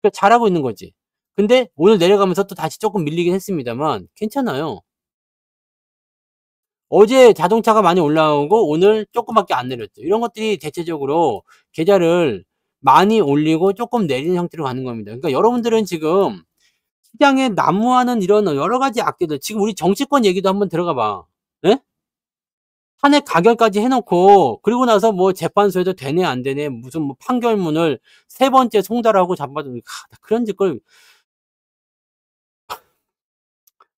그러니까 잘하고 있는 거지. 근데 오늘 내려가면서 또 다시 조금 밀리긴 했습니다만 괜찮아요. 어제 자동차가 많이 올라오고 오늘 조금밖에 안 내렸죠. 이런 것들이 대체적으로 계좌를 많이 올리고 조금 내리는 형태로 가는 겁니다. 그러니까 여러분들은 지금 시장에 난무하는 이런 여러 가지 악재들 지금 우리 정치권 얘기도 한번 들어가 봐. 예? 탄핵 가결까지 해 놓고 그리고 나서 뭐 재판소에서 되네 안 되네 무슨 뭐 판결문을 세 번째 송달하고 잡아도 그런 짓걸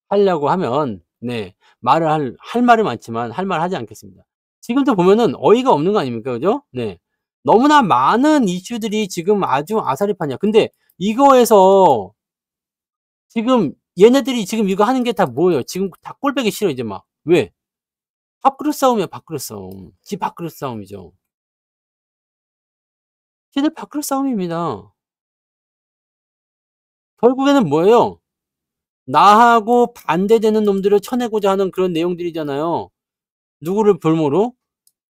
하려고 하면 네. 말을 할 말이 많지만 할 말을 하지 않겠습니다. 지금도 보면은 어이가 없는 거 아닙니까? 그죠? 네. 너무나 많은 이슈들이 지금 아주 아사리판이야. 근데 이거에서 지금 얘네들이 지금 이거 하는 게 다 뭐예요? 지금 다 꼴보기 싫어 이제 막. 왜? 밥그릇 싸움이야, 밥그릇 싸움. 지 밥그릇 싸움이죠. 쟤들 밥그릇 싸움입니다. 결국에는 뭐예요? 나하고 반대되는 놈들을 쳐내고자 하는 그런 내용들이잖아요. 누구를 볼모로?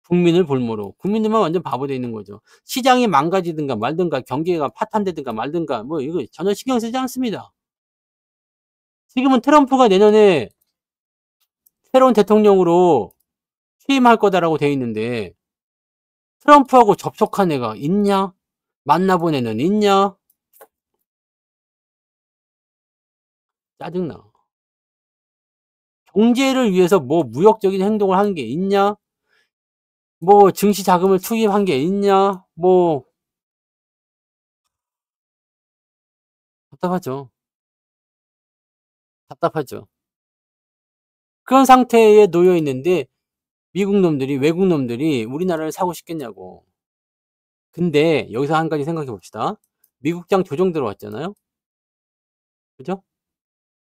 국민을 볼모로. 국민들만 완전 바보 돼 있는 거죠. 시장이 망가지든가 말든가 경기가 파탄되든가 말든가 뭐 이거 전혀 신경 쓰지 않습니다. 지금은 트럼프가 내년에 새로운 대통령으로 취임할 거다라고 돼 있는데 트럼프하고 접촉한 애가 있냐? 만나본 애는 있냐? 짜증나. 경제를 위해서 뭐 무역적인 행동을 하는 게 있냐? 뭐 증시 자금을 투입한 게 있냐? 뭐 답답하죠. 답답하죠. 그런 상태에 놓여 있는데 미국 놈들이 외국 놈들이 우리나라를 사고 싶겠냐고. 근데 여기서 한 가지 생각해 봅시다. 미국장 조정 들어왔잖아요. 그죠?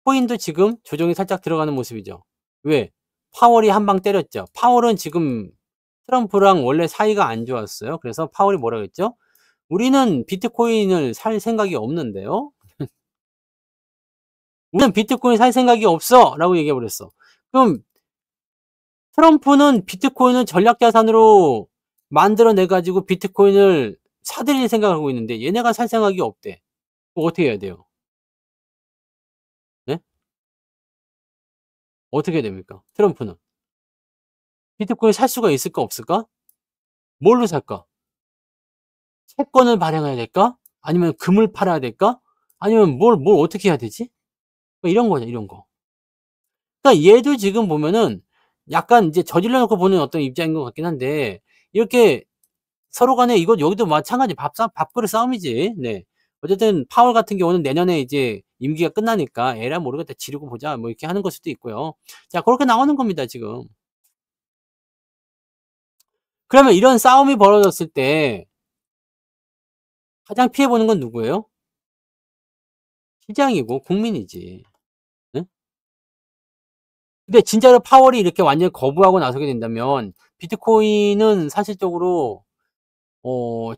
코인도 지금 조정이 살짝 들어가는 모습이죠. 왜? 파월이 한 방 때렸죠. 파월은 지금 트럼프랑 원래 사이가 안 좋았어요. 그래서 파월이 뭐라 그랬죠? "우리는 비트코인을 살 생각이 없는데요." "우리는 비트코인 살 생각이 없어."라고 얘기해 버렸어. 그럼 트럼프는 비트코인을 전략 자산으로 만들어 내 가지고 비트코인을 사들일 생각을 하고 있는데 얘네가 살 생각이 없대. 그럼 어떻게 해야 돼요? 네? 어떻게 해야 됩니까? 트럼프는. 비트코인 살 수가 있을까 없을까? 뭘로 살까? 채권을 발행해야 될까? 아니면 금을 팔아야 될까? 아니면 뭘 어떻게 해야 되지? 뭐 이런 거죠, 이런 거. 그러니까 얘도 지금 보면은 약간 이제 저질러 놓고 보는 어떤 입장인 것 같긴 한데 이렇게 서로 간에 이거 여기도 마찬가지 밥그릇 싸움이지. 네. 어쨌든 파월 같은 경우는 내년에 이제 임기가 끝나니까 '에라 모르겠다. 지르고 보자.' 뭐 이렇게 하는 걸 수도 있고요. 자 고렇게 나오는 겁니다, 지금. 그러면 이런 싸움이 벌어졌을 때 가장 피해 보는 건 누구예요? 시장이고 국민이지. 네? 근데 진짜로 파월이 이렇게 완전히 거부하고 나서게 된다면 비트코인은 사실적으로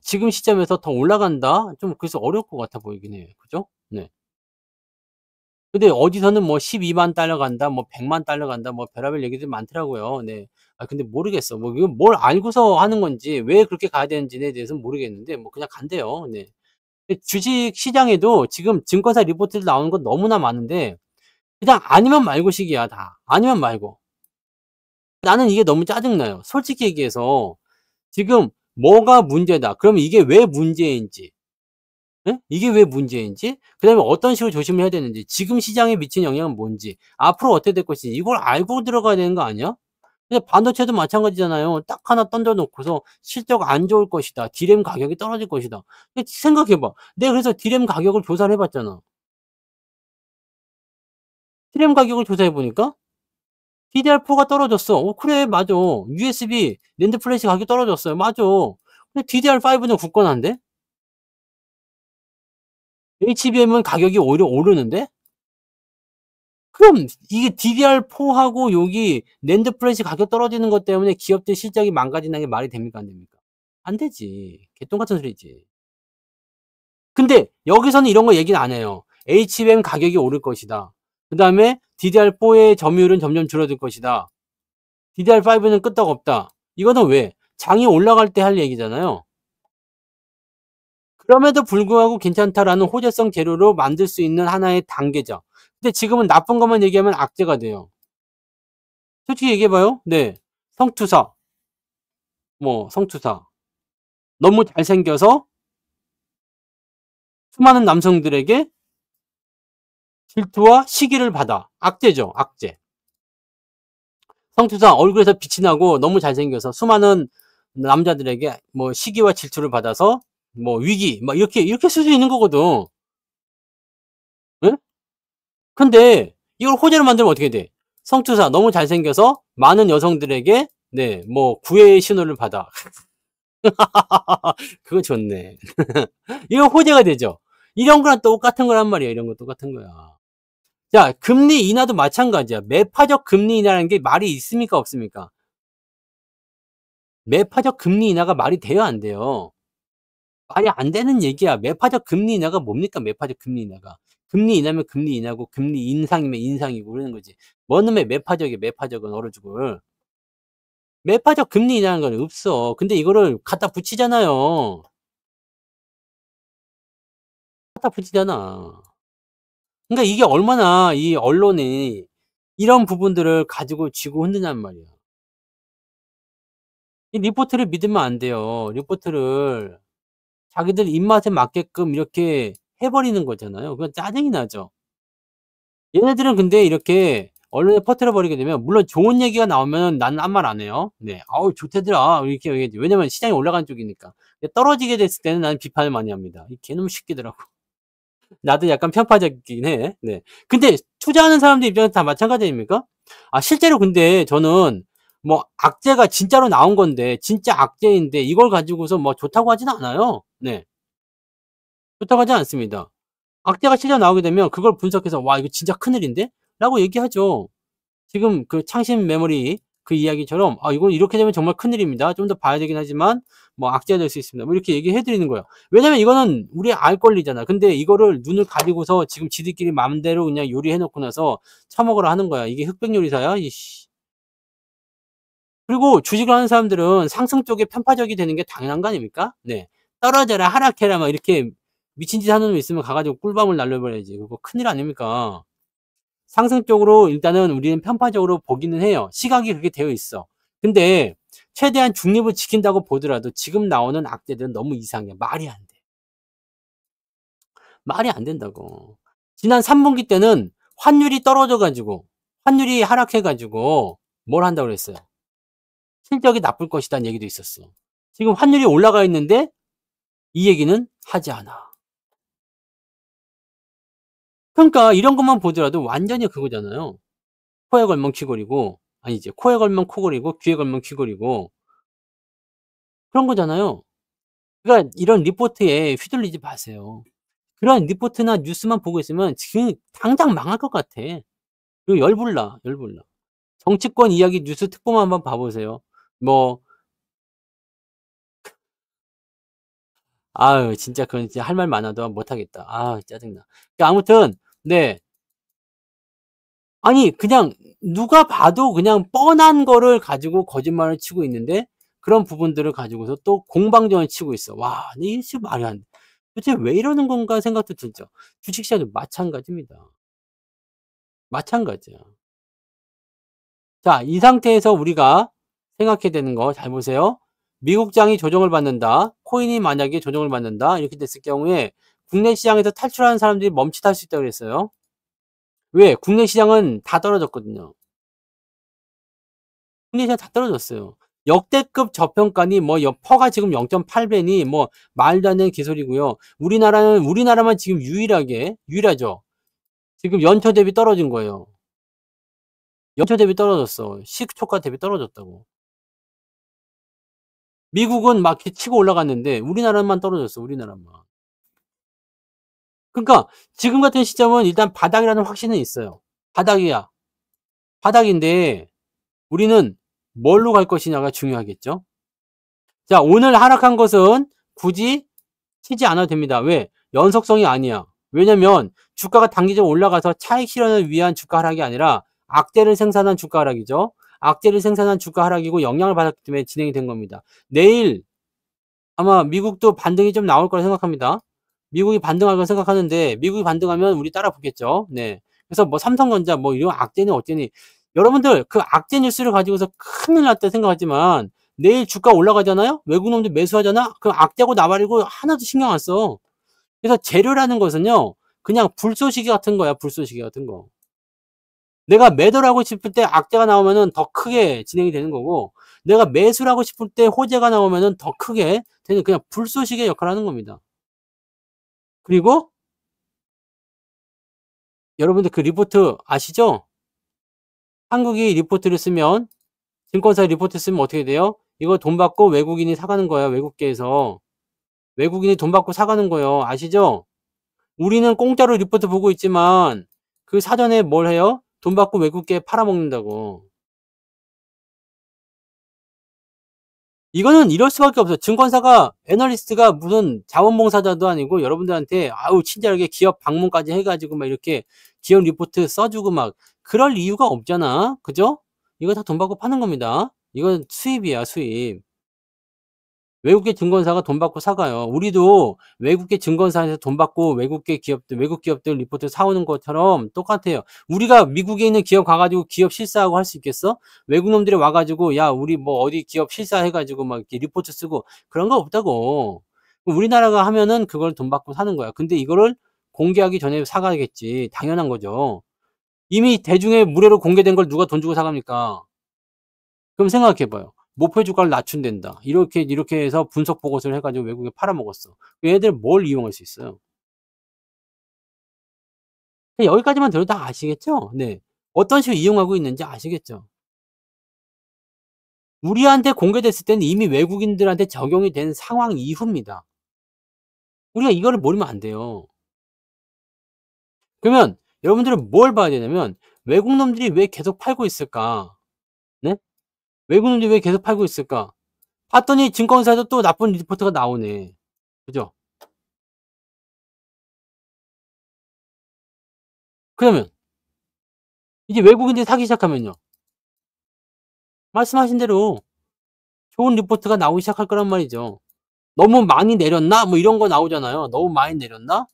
지금 시점에서 더 올라간다? 좀 그래서 어려울 것 같아 보이긴 해요. 그죠? 네. 근데 어디서는 뭐 120,000 달러 간다, 뭐 1,000,000 달러 간다, 뭐 별의별 얘기들이 많더라고요. 네. 근데 모르겠어. 뭐 이건 뭘 알고서 하는 건지 왜 그렇게 가야 되는지에 대해서는 모르겠는데 뭐 그냥 간대요. 네. 주식 시장에도 지금 증권사 리포트들 나오는 건 너무나 많은데 그냥 아니면 말고식이야 다. 아니면 말고. 나는 이게 너무 짜증나요. 솔직히 얘기해서 지금 뭐가 문제다. 그러면 이게 왜 문제인지, 예? 이게 왜 문제인지, 그다음에 어떤 식으로 조심을 해야 되는지, 지금 시장에 미치는 영향은 뭔지, 앞으로 어떻게 될 것인지 이걸 알고 들어가야 되는 거 아니야? 근데 반도체도 마찬가지잖아요. 딱 하나 던져 놓고서 실적 안 좋을 것이다. 디램 가격이 떨어질 것이다. 생각해 봐. 내가 그래서 디램 가격을 조사를 해 봤잖아. 디램 가격을 조사해 보니까 DDR4가 떨어졌어. 그래 맞아. USB 낸드 플래시 가격이 떨어졌어요. 맞아. 근데 DDR5는 굳건한데? HBM은 가격이 오히려 오르는데? 그럼 이게 DDR4하고 여기 낸드 플래시 가격 떨어지는 것 때문에 기업들 실적이 망가진다는 게 말이 됩니까 안 됩니까? 안 되지. 개똥 같은 소리지. 근데 여기서는 이런 거 얘기는 안 해요. HBM 가격이 오를 것이다. 그다음에 DDR4의 점유율은 점점 줄어들 것이다. DDR5는 끄떡없다. 이거는 왜? 장이 올라갈 때 할 얘기잖아요. 그럼에도 불구하고 괜찮다라는 호재성 재료로 만들 수 있는 하나의 단계죠. 근데 지금은 나쁜 것만 얘기하면 악재가 돼요. 솔직히 얘기해봐요. 네. 성투사. 성투사. 너무 잘생겨서 수많은 남성들에게 질투와 시기를 받아. 악재죠, 악재. 성투사 얼굴에서 빛이 나고 너무 잘생겨서 수많은 남자들에게 뭐 시기와 질투를 받아서 뭐 위기, 막 이렇게 쓸 수 있는 거거든. 예? 근데 이걸 호재로 만들면 어떻게 돼? 성투사 너무 잘생겨서 많은 여성들에게 네, 뭐 구애의 신호를 받아. 그거 좋네. 이거 호재가 되죠. 이런 거랑 똑같은 거란 말이야. 이런 거 똑같은 거야. 자, 금리 인하도 마찬가지야. 매파적 금리 인하라는 게 말이 있습니까? 없습니까? 매파적 금리 인하가 말이 돼요? 안 돼요? 말이 안 되는 얘기야. 매파적 금리 인하가 뭡니까? 매파적 금리 인하가. 금리 인하면 금리 인하고 금리 인상이면 인상이고 그러는 거지. 뭔 놈의 매파적이야. 매파적은 얼어 죽을. 매파적 금리 인하는 건 없어. 근데 이거를 갖다 붙이잖아요. 갖다 붙이잖아. 그러니까 이게 얼마나 이 언론이 이런 부분들을 가지고 쥐고 흔드냔 말이야. 이 리포트를 믿으면 안 돼요. 리포트를 자기들 입맛에 맞게끔 이렇게 해 버리는 거잖아요. 그건 짜증이 나죠. 얘네들은 근데 이렇게 언론에 퍼뜨려 버리게 되면 물론 좋은 얘기가 나오면은 나는 아무 말 안 해요. 네. "어우 좋대더라." 이렇게 얘기하지. 왜냐면 시장이 올라가는 쪽이니까. 근데 떨어지게 됐을 때는 나는 비판을 많이 합니다. 이 개놈 새끼들하고. 나도 약간 편파적이긴 해. 네. 근데 투자하는 사람들 입장에서 다 마찬가지 아닙니까? 실제로 근데 저는 뭐 악재가 진짜로 나온 건데 진짜 악재인데 이걸 가지고서 뭐 좋다고 하진 않아요. 네. 좋다고 하지 않습니다. 악재가 실제 나오게 되면 그걸 분석해서 '와 이거 진짜 큰일인데?' 라고 얘기하죠. 지금 그 창신 메모리 그 이야기처럼 이건 이렇게 되면 정말 큰일입니다. 좀 더 봐야 되긴 하지만 뭐 악재가 될 수 있습니다." 뭐 이렇게 얘기해 드리는 거예요. 왜냐면 이거는 우리의 알 권리잖아. 근데 이거를 눈을 가리고서 지금 지들끼리 마음대로 그냥 요리해 놓고 나서 처먹으라 하는 거야. 이게 흑백 요리사야? 이씨. 그리고 주식을 하는 사람들은 상승 쪽에 편파적이 되는 게 당연한 거 아닙니까? 네. "떨어져라. 하락해라." 막 이렇게 미친 짓 하는 놈 있으면 가 가지고 꿀밤을 날려버려야지. 그거 큰일 아닙니까? 상승적으로 일단은 우리는 편파적으로 보기는 해요. 시각이 그렇게 되어 있어. 근데 최대한 중립을 지킨다고 보더라도 지금 나오는 악재들은 너무 이상해. 말이 안 돼. 말이 안 된다고. 지난 3분기 때는 환율이 떨어져 가지고 환율이 하락해 가지고 뭘 한다고 그랬어요? 실적이 나쁠 것이다는 얘기도 있었어. 지금 환율이 올라가 있는데 이 얘기는 하지 않아. 그러니까 이런 것만 보더라도 완전히 그거잖아요. 코에 걸면 귀걸이고 아니지. 코에 걸면 코걸이고 귀에 걸면 귀걸이고 그런 거잖아요. 그러니까 이런 리포트에 휘둘리지 마세요. 그런 리포트나 뉴스만 보고 있으면 지금 당장 망할 것 같아. 그리고 열불나, 열불나. 정치권 이야기 뉴스 특보만 한번 봐 보세요. 뭐 아유 진짜 그건 진짜 할 말 많아도 못 하겠다. 아 짜증나. 아무튼 네. 아니 그냥 누가 봐도 그냥 뻔한 거를 가지고 거짓말을 치고 있는데 그런 부분들을 가지고서 또 공방전을 치고 있어. 와 이게 지금 말이 안 돼. 도대체 왜 이러는 건가 생각도 들죠. 주식시장도 마찬가지입니다. 마찬가지야. 자, 이 상태에서 우리가 생각해야 되는 거 잘 보세요. 미국장이 조정을 받는다. 코인이 만약에 조정을 받는다. 이렇게 됐을 경우에 국내 시장에서 탈출하는 사람들이 멈칫할 수 있다고 그랬어요. 왜? 국내 시장은 다 떨어졌거든요. 국내 시장 다 떨어졌어요. 역대급 저평가니 뭐 퍼가 지금 0.8배니 뭐 말도 안 되는 개소리고요. 우리나라만 지금 유일하죠. 지금 연초 대비 떨어진 거예요. 연초 대비 떨어졌어. 시초가 대비 떨어졌다고. 미국은 막 이렇게 치고 올라갔는데 우리나라만 떨어졌어. 우리나라만. 그러니까 지금 같은 시점은 일단 바닥이라는 확신은 있어요. 바닥이야. 바닥인데 우리는 뭘로 갈 것이냐가 중요하겠죠. 자, 오늘 하락한 것은 굳이 치지 않아도 됩니다. 왜? 연속성이 아니야. 왜냐면 주가가 단기적으로 올라가서 차익 실현을 위한 주가 하락이 아니라 악재를 생산한 주가 하락이죠. 악재를 생산한 주가 하락이고 영향을 받았기 때문에 진행이 된 겁니다. 내일 아마 미국도 반등이 좀 나올 거라 생각합니다. 미국이 반등할 거 생각하는데 미국이 반등하면 우리 따라 붙겠죠. 네. 그래서 뭐 삼성전자 뭐 이런 악재니 어쩌니 여러분들 그 악재 뉴스를 가지고서 큰일 났다 생각하지만 내일 주가 올라가잖아요. 외국 놈들 매수하잖아. 그 악재고 나발이고 하나도 신경 안 써. 그래서 재료라는 것은요. 그냥 불쏘시개 같은 거야. 불쏘시개 같은 거. 내가 매도를 하고 싶을 때 악재가 나오면은 더 크게 진행이 되는 거고 내가 매수를 하고 싶을 때 호재가 나오면은 더 크게 되는 그냥 불쏘시개 역할을 하는 겁니다. 그리고 여러분들 그 리포트 아시죠? 한국이 리포트를 쓰면 증권사 리포트 쓰면 어떻게 돼요? 이거 돈 받고 외국인이 사가는 거야. 외국계에서. 외국인이 돈 받고 사가는 거예요. 아시죠? 우리는 공짜로 리포트 보고 있지만 그 사전에 뭘 해요? 돈 받고 외국계에 팔아먹는다고. 이거는 이럴 수밖에 없어요. 증권사가 애널리스트가 무슨 자원봉사자도 아니고 여러분들한테 아우 친절하게 기업 방문까지 해가지고 막 이렇게 기업 리포트 써주고 막 그럴 이유가 없잖아. 그죠? 이거 다 돈 받고 파는 겁니다. 이건 수입이야 수입. 외국계 증권사가 돈 받고 사가요. 우리도 외국계 증권사에서 돈 받고 외국 기업들 리포트 사오는 것처럼 똑같아요. 우리가 미국에 있는 기업 가가지고 기업 실사하고 할 수 있겠어? 외국 놈들이 와가지고 야 우리 뭐 어디 기업 실사해가지고 막 이렇게 리포트 쓰고 그런 거 없다고. 우리나라가 하면은 그걸 돈 받고 사는 거야. 근데 이거를 공개하기 전에 사가야겠지. 당연한 거죠. 이미 대중의 무료로 공개된 걸 누가 돈 주고 사갑니까? 그럼 생각해 봐요. 목표 주가를 낮춘댄다. 이렇게 해서 분석 보고서를 해가지고 외국에 팔아먹었어. 얘들 뭘 이용할 수 있어요? 여기까지만 들어도 다 아시겠죠? 네. 어떤 식으로 이용하고 있는지 아시겠죠? 우리한테 공개됐을 때는 이미 외국인들한테 적용이 된 상황 이후입니다. 우리가 이거를 모르면 안 돼요. 그러면 여러분들은 뭘 봐야 되냐면 외국 놈들이 왜 계속 팔고 있을까? 네? 외국 놈들이 왜 계속 팔고 있을까? 봤더니 증권사에서 또 나쁜 리포트가 나오네. 그죠? 그러면 이제 외국인들이 사기 시작하면요. 말씀하신 대로 좋은 리포트가 나오기 시작할 거란 말이죠. 너무 많이 내렸나? 뭐 이런 거 나오잖아요. 너무 많이 내렸나?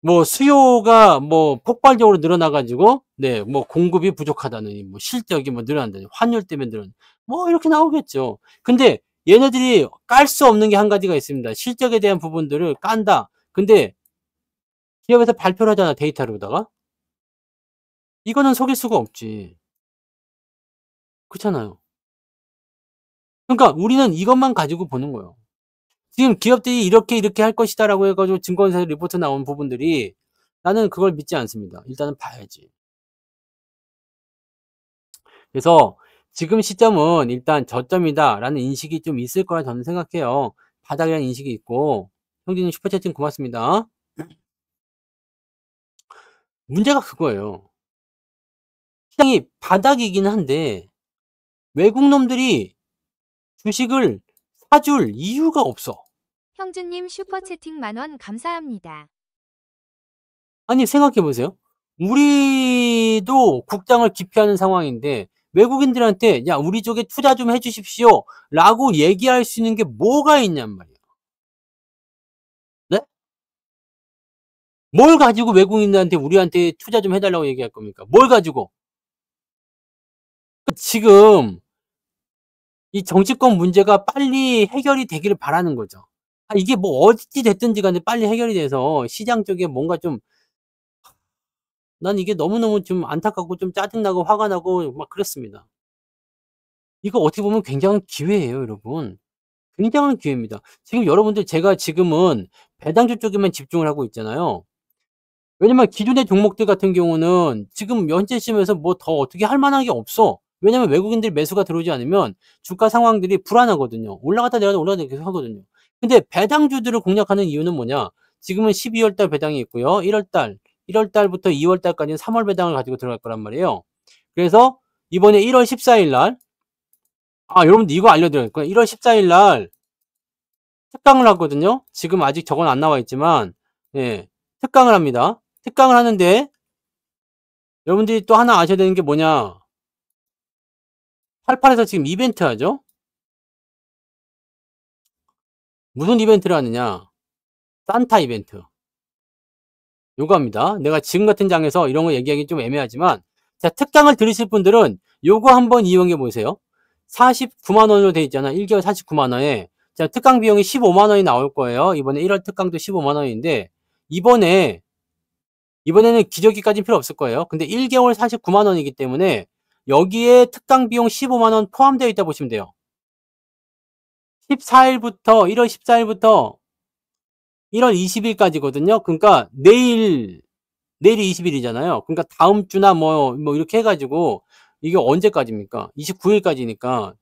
뭐 수요가 뭐 폭발적으로 늘어나 가지고 네, 뭐 공급이 부족하다느니 뭐 실적이 뭐 늘어난다니 환율 때문에 뭐 이렇게 나오겠죠. 근데 얘네들이 깔 수 없는 게 한 가지가 있습니다. 실적에 대한 부분들을 깐다. 근데 기업에서 발표를 하잖아, 데이터로다가. 이거는 속일 수가 없지. 그렇잖아요. 그러니까 우리는 이것만 가지고 보는 거예요. 지금 기업들이 이렇게 할 것이다라고 해가지고 증권사에서 리포트 나온 부분들이 나는 그걸 믿지 않습니다. 일단은 봐야지. 그래서 지금 시점은 일단 저점이다라는 인식이 좀 있을 거라 저는 생각해요. 바닥이라는 인식이 있고. 형제님 슈퍼채팅 고맙습니다. 문제가 그거예요. 시장이 바닥이긴 한데 외국 놈들이 주식을 사줄 이유가 없어. 형주님 슈퍼채팅 10,000원 감사합니다. 아니 생각해 보세요. 우리도 국장을 기피하는 상황인데 외국인들한테 "야 우리 쪽에 투자 좀 해 주십시오."라고 얘기할 수 있는 게 뭐가 있냔 말이에요. 네? 뭘 가지고 외국인들한테 우리한테 투자 좀 해 달라고 얘기할 겁니까? 뭘 가지고? 지금 이 정치권 문제가 빨리 해결이 되기를 바라는 거죠. 이게 뭐 어찌 됐든지 간에 빨리 해결이 돼서 시장 쪽에 뭔가 좀 난 이게 너무너무 좀 안타깝고 좀 짜증나고 화가 나고 막 그렇습니다. 이거 어떻게 보면 굉장한 기회예요, 여러분. 굉장한 기회입니다. 지금 여러분들 제가 지금은 배당주 쪽에만 집중을 하고 있잖아요. 왜냐면 기존의 종목들 같은 경우는 지금 현재 시점에서 뭐 더 어떻게 할 만한 게 없어. 왜냐면 외국인들 매수가 들어오지 않으면 주가 상황들이 불안하거든요. 올라갔다 내려갔다 올라갔다 계속 하거든요. 근데 배당주들을 공략하는 이유는 뭐냐? 지금은 12월 달 배당이 있고요. 1월 달부터 2월 달까지는 3월 배당을 가지고 들어갈 거란 말이에요. 그래서 이번에 1월 14일 날 여러분들 이거 알려드려야 될 거예요. 1월 14일 날 특강을 하거든요. 지금 아직 저건 안 나와 있지만 예. 특강을 합니다. 특강을 하는데 여러분들이 또 하나 아셔야 되는 게 뭐냐? 88에서 지금 이벤트 하죠? 무슨 이벤트를 하느냐? 산타 이벤트. 요거 합니다. 내가 지금 같은 장에서 이런 거 얘기하기 좀 애매하지만 자, 특강을 들으실 분들은 요거 한번 이용해 보세요. 49만 원으로 돼 있잖아. 1개월 49만 원에. 자, 특강 비용이 15만 원이 나올 거예요. 이번에 1월 특강도 15만 원인데 이번에는 기저귀까지는 필요 없을 거예요. 근데 1개월 49만 원이기 때문에 여기에 특강 비용 15만 원 포함되어 있다 보시면 돼요. 1월 14일부터 1월 20일까지거든요. 그러니까 내일이 20일이잖아요. 그러니까 다음 주나 뭐 이렇게 해가지고 이게 언제까지입니까? 29일까지니까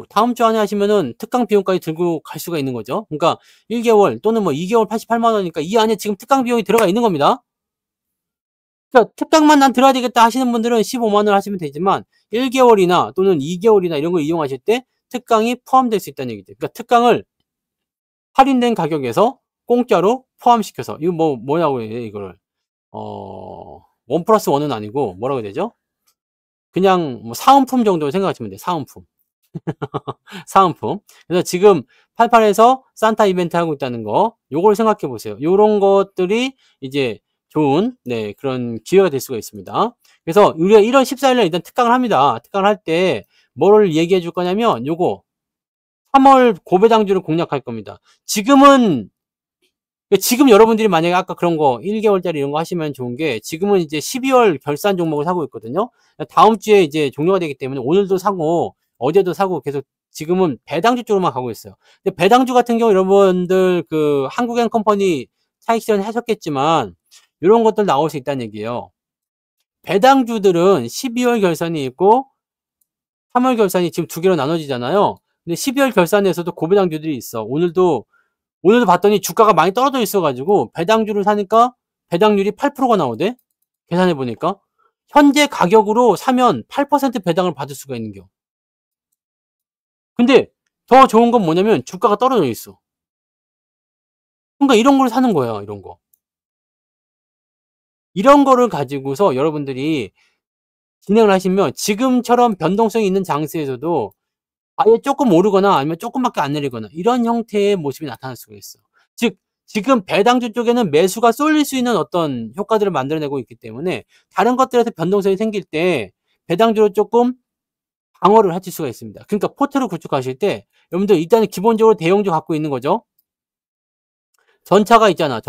다음 주 안에 하시면은 특강 비용까지 들고 갈 수가 있는 거죠. 그러니까 1개월 또는 뭐 2개월 88만 원이니까 이 안에 지금 특강 비용이 들어가 있는 겁니다. 그러니까 특강만 난 들어야 되겠다 하시는 분들은 15만 원 하시면 되지만 1개월이나 또는 2개월이나 이런 걸 이용하실 때 특강이 포함될 수 있다는 얘기죠. 그러니까 특강을 할인된 가격에서 공짜로 포함시켜서 이거 뭐라고 해야 돼 이거를 1 플러스 1은 아니고 뭐라고 해야 되죠? 그냥 뭐 사은품 정도 생각하시면 돼요. 사은품. 사은품. 그래서 지금 88에서 산타 이벤트 하고 있다는 거 요걸 생각해 보세요. 요런 것들이 이제 좋은 그런 기회가 될 수가 있습니다. 그래서 우리가 1월 14일 날 일단 특강을 합니다. 특강을 할 때 뭐를 얘기해 줄 거냐면 요거 3월 고배당주를 공략할 겁니다. 지금 여러분들이 만약에 아까 그런 거 1개월짜리 이런 거 하시면 좋은 게 지금은 이제 12월 결산 종목을 사고 있거든요. 다음 주에 이제 종료가 되기 때문에 오늘도 사고 어제도 사고 계속 지금은 배당주 쪽으로만 가고 있어요. 근데 배당주 같은 경우 여러분들 그 한국엔 컴퍼니 차익 실현 하셨겠지만 이런 것들 나올 수 있다는 얘기예요. 배당주들은 12월 결산이 있고 3월 결산이 지금 두 개로 나눠지잖아요. 근데 12월 결산에서도 고배당주들이 있어. 오늘도 봤더니 주가가 많이 떨어져 있어가지고 배당주를 사니까 배당률이 8%가 나오대. 계산해 보니까 현재 가격으로 사면 8% 배당을 받을 수가 있는겨. 근데 더 좋은 건 뭐냐면 주가가 떨어져 있어. 그러니까 이런 걸 사는 거야. 이런 거를 가지고서 여러분들이 진행을 하시면 지금처럼 변동성이 있는 장세에서도 아예 조금 오르거나 아니면 조금밖에 안 내리거나 이런 형태의 모습이 나타날 수가 있어. 즉 지금 배당주 쪽에는 매수가 쏠릴 수 있는 어떤 효과들을 만들어내고 있기 때문에 다른 것들에서 변동성이 생길 때 배당주로 조금 방어를 하실 수가 있습니다. 그러니까 포트를 구축하실 때 여러분들 일단은 기본적으로 대형주 갖고 있는 거죠. 전차가 있잖아.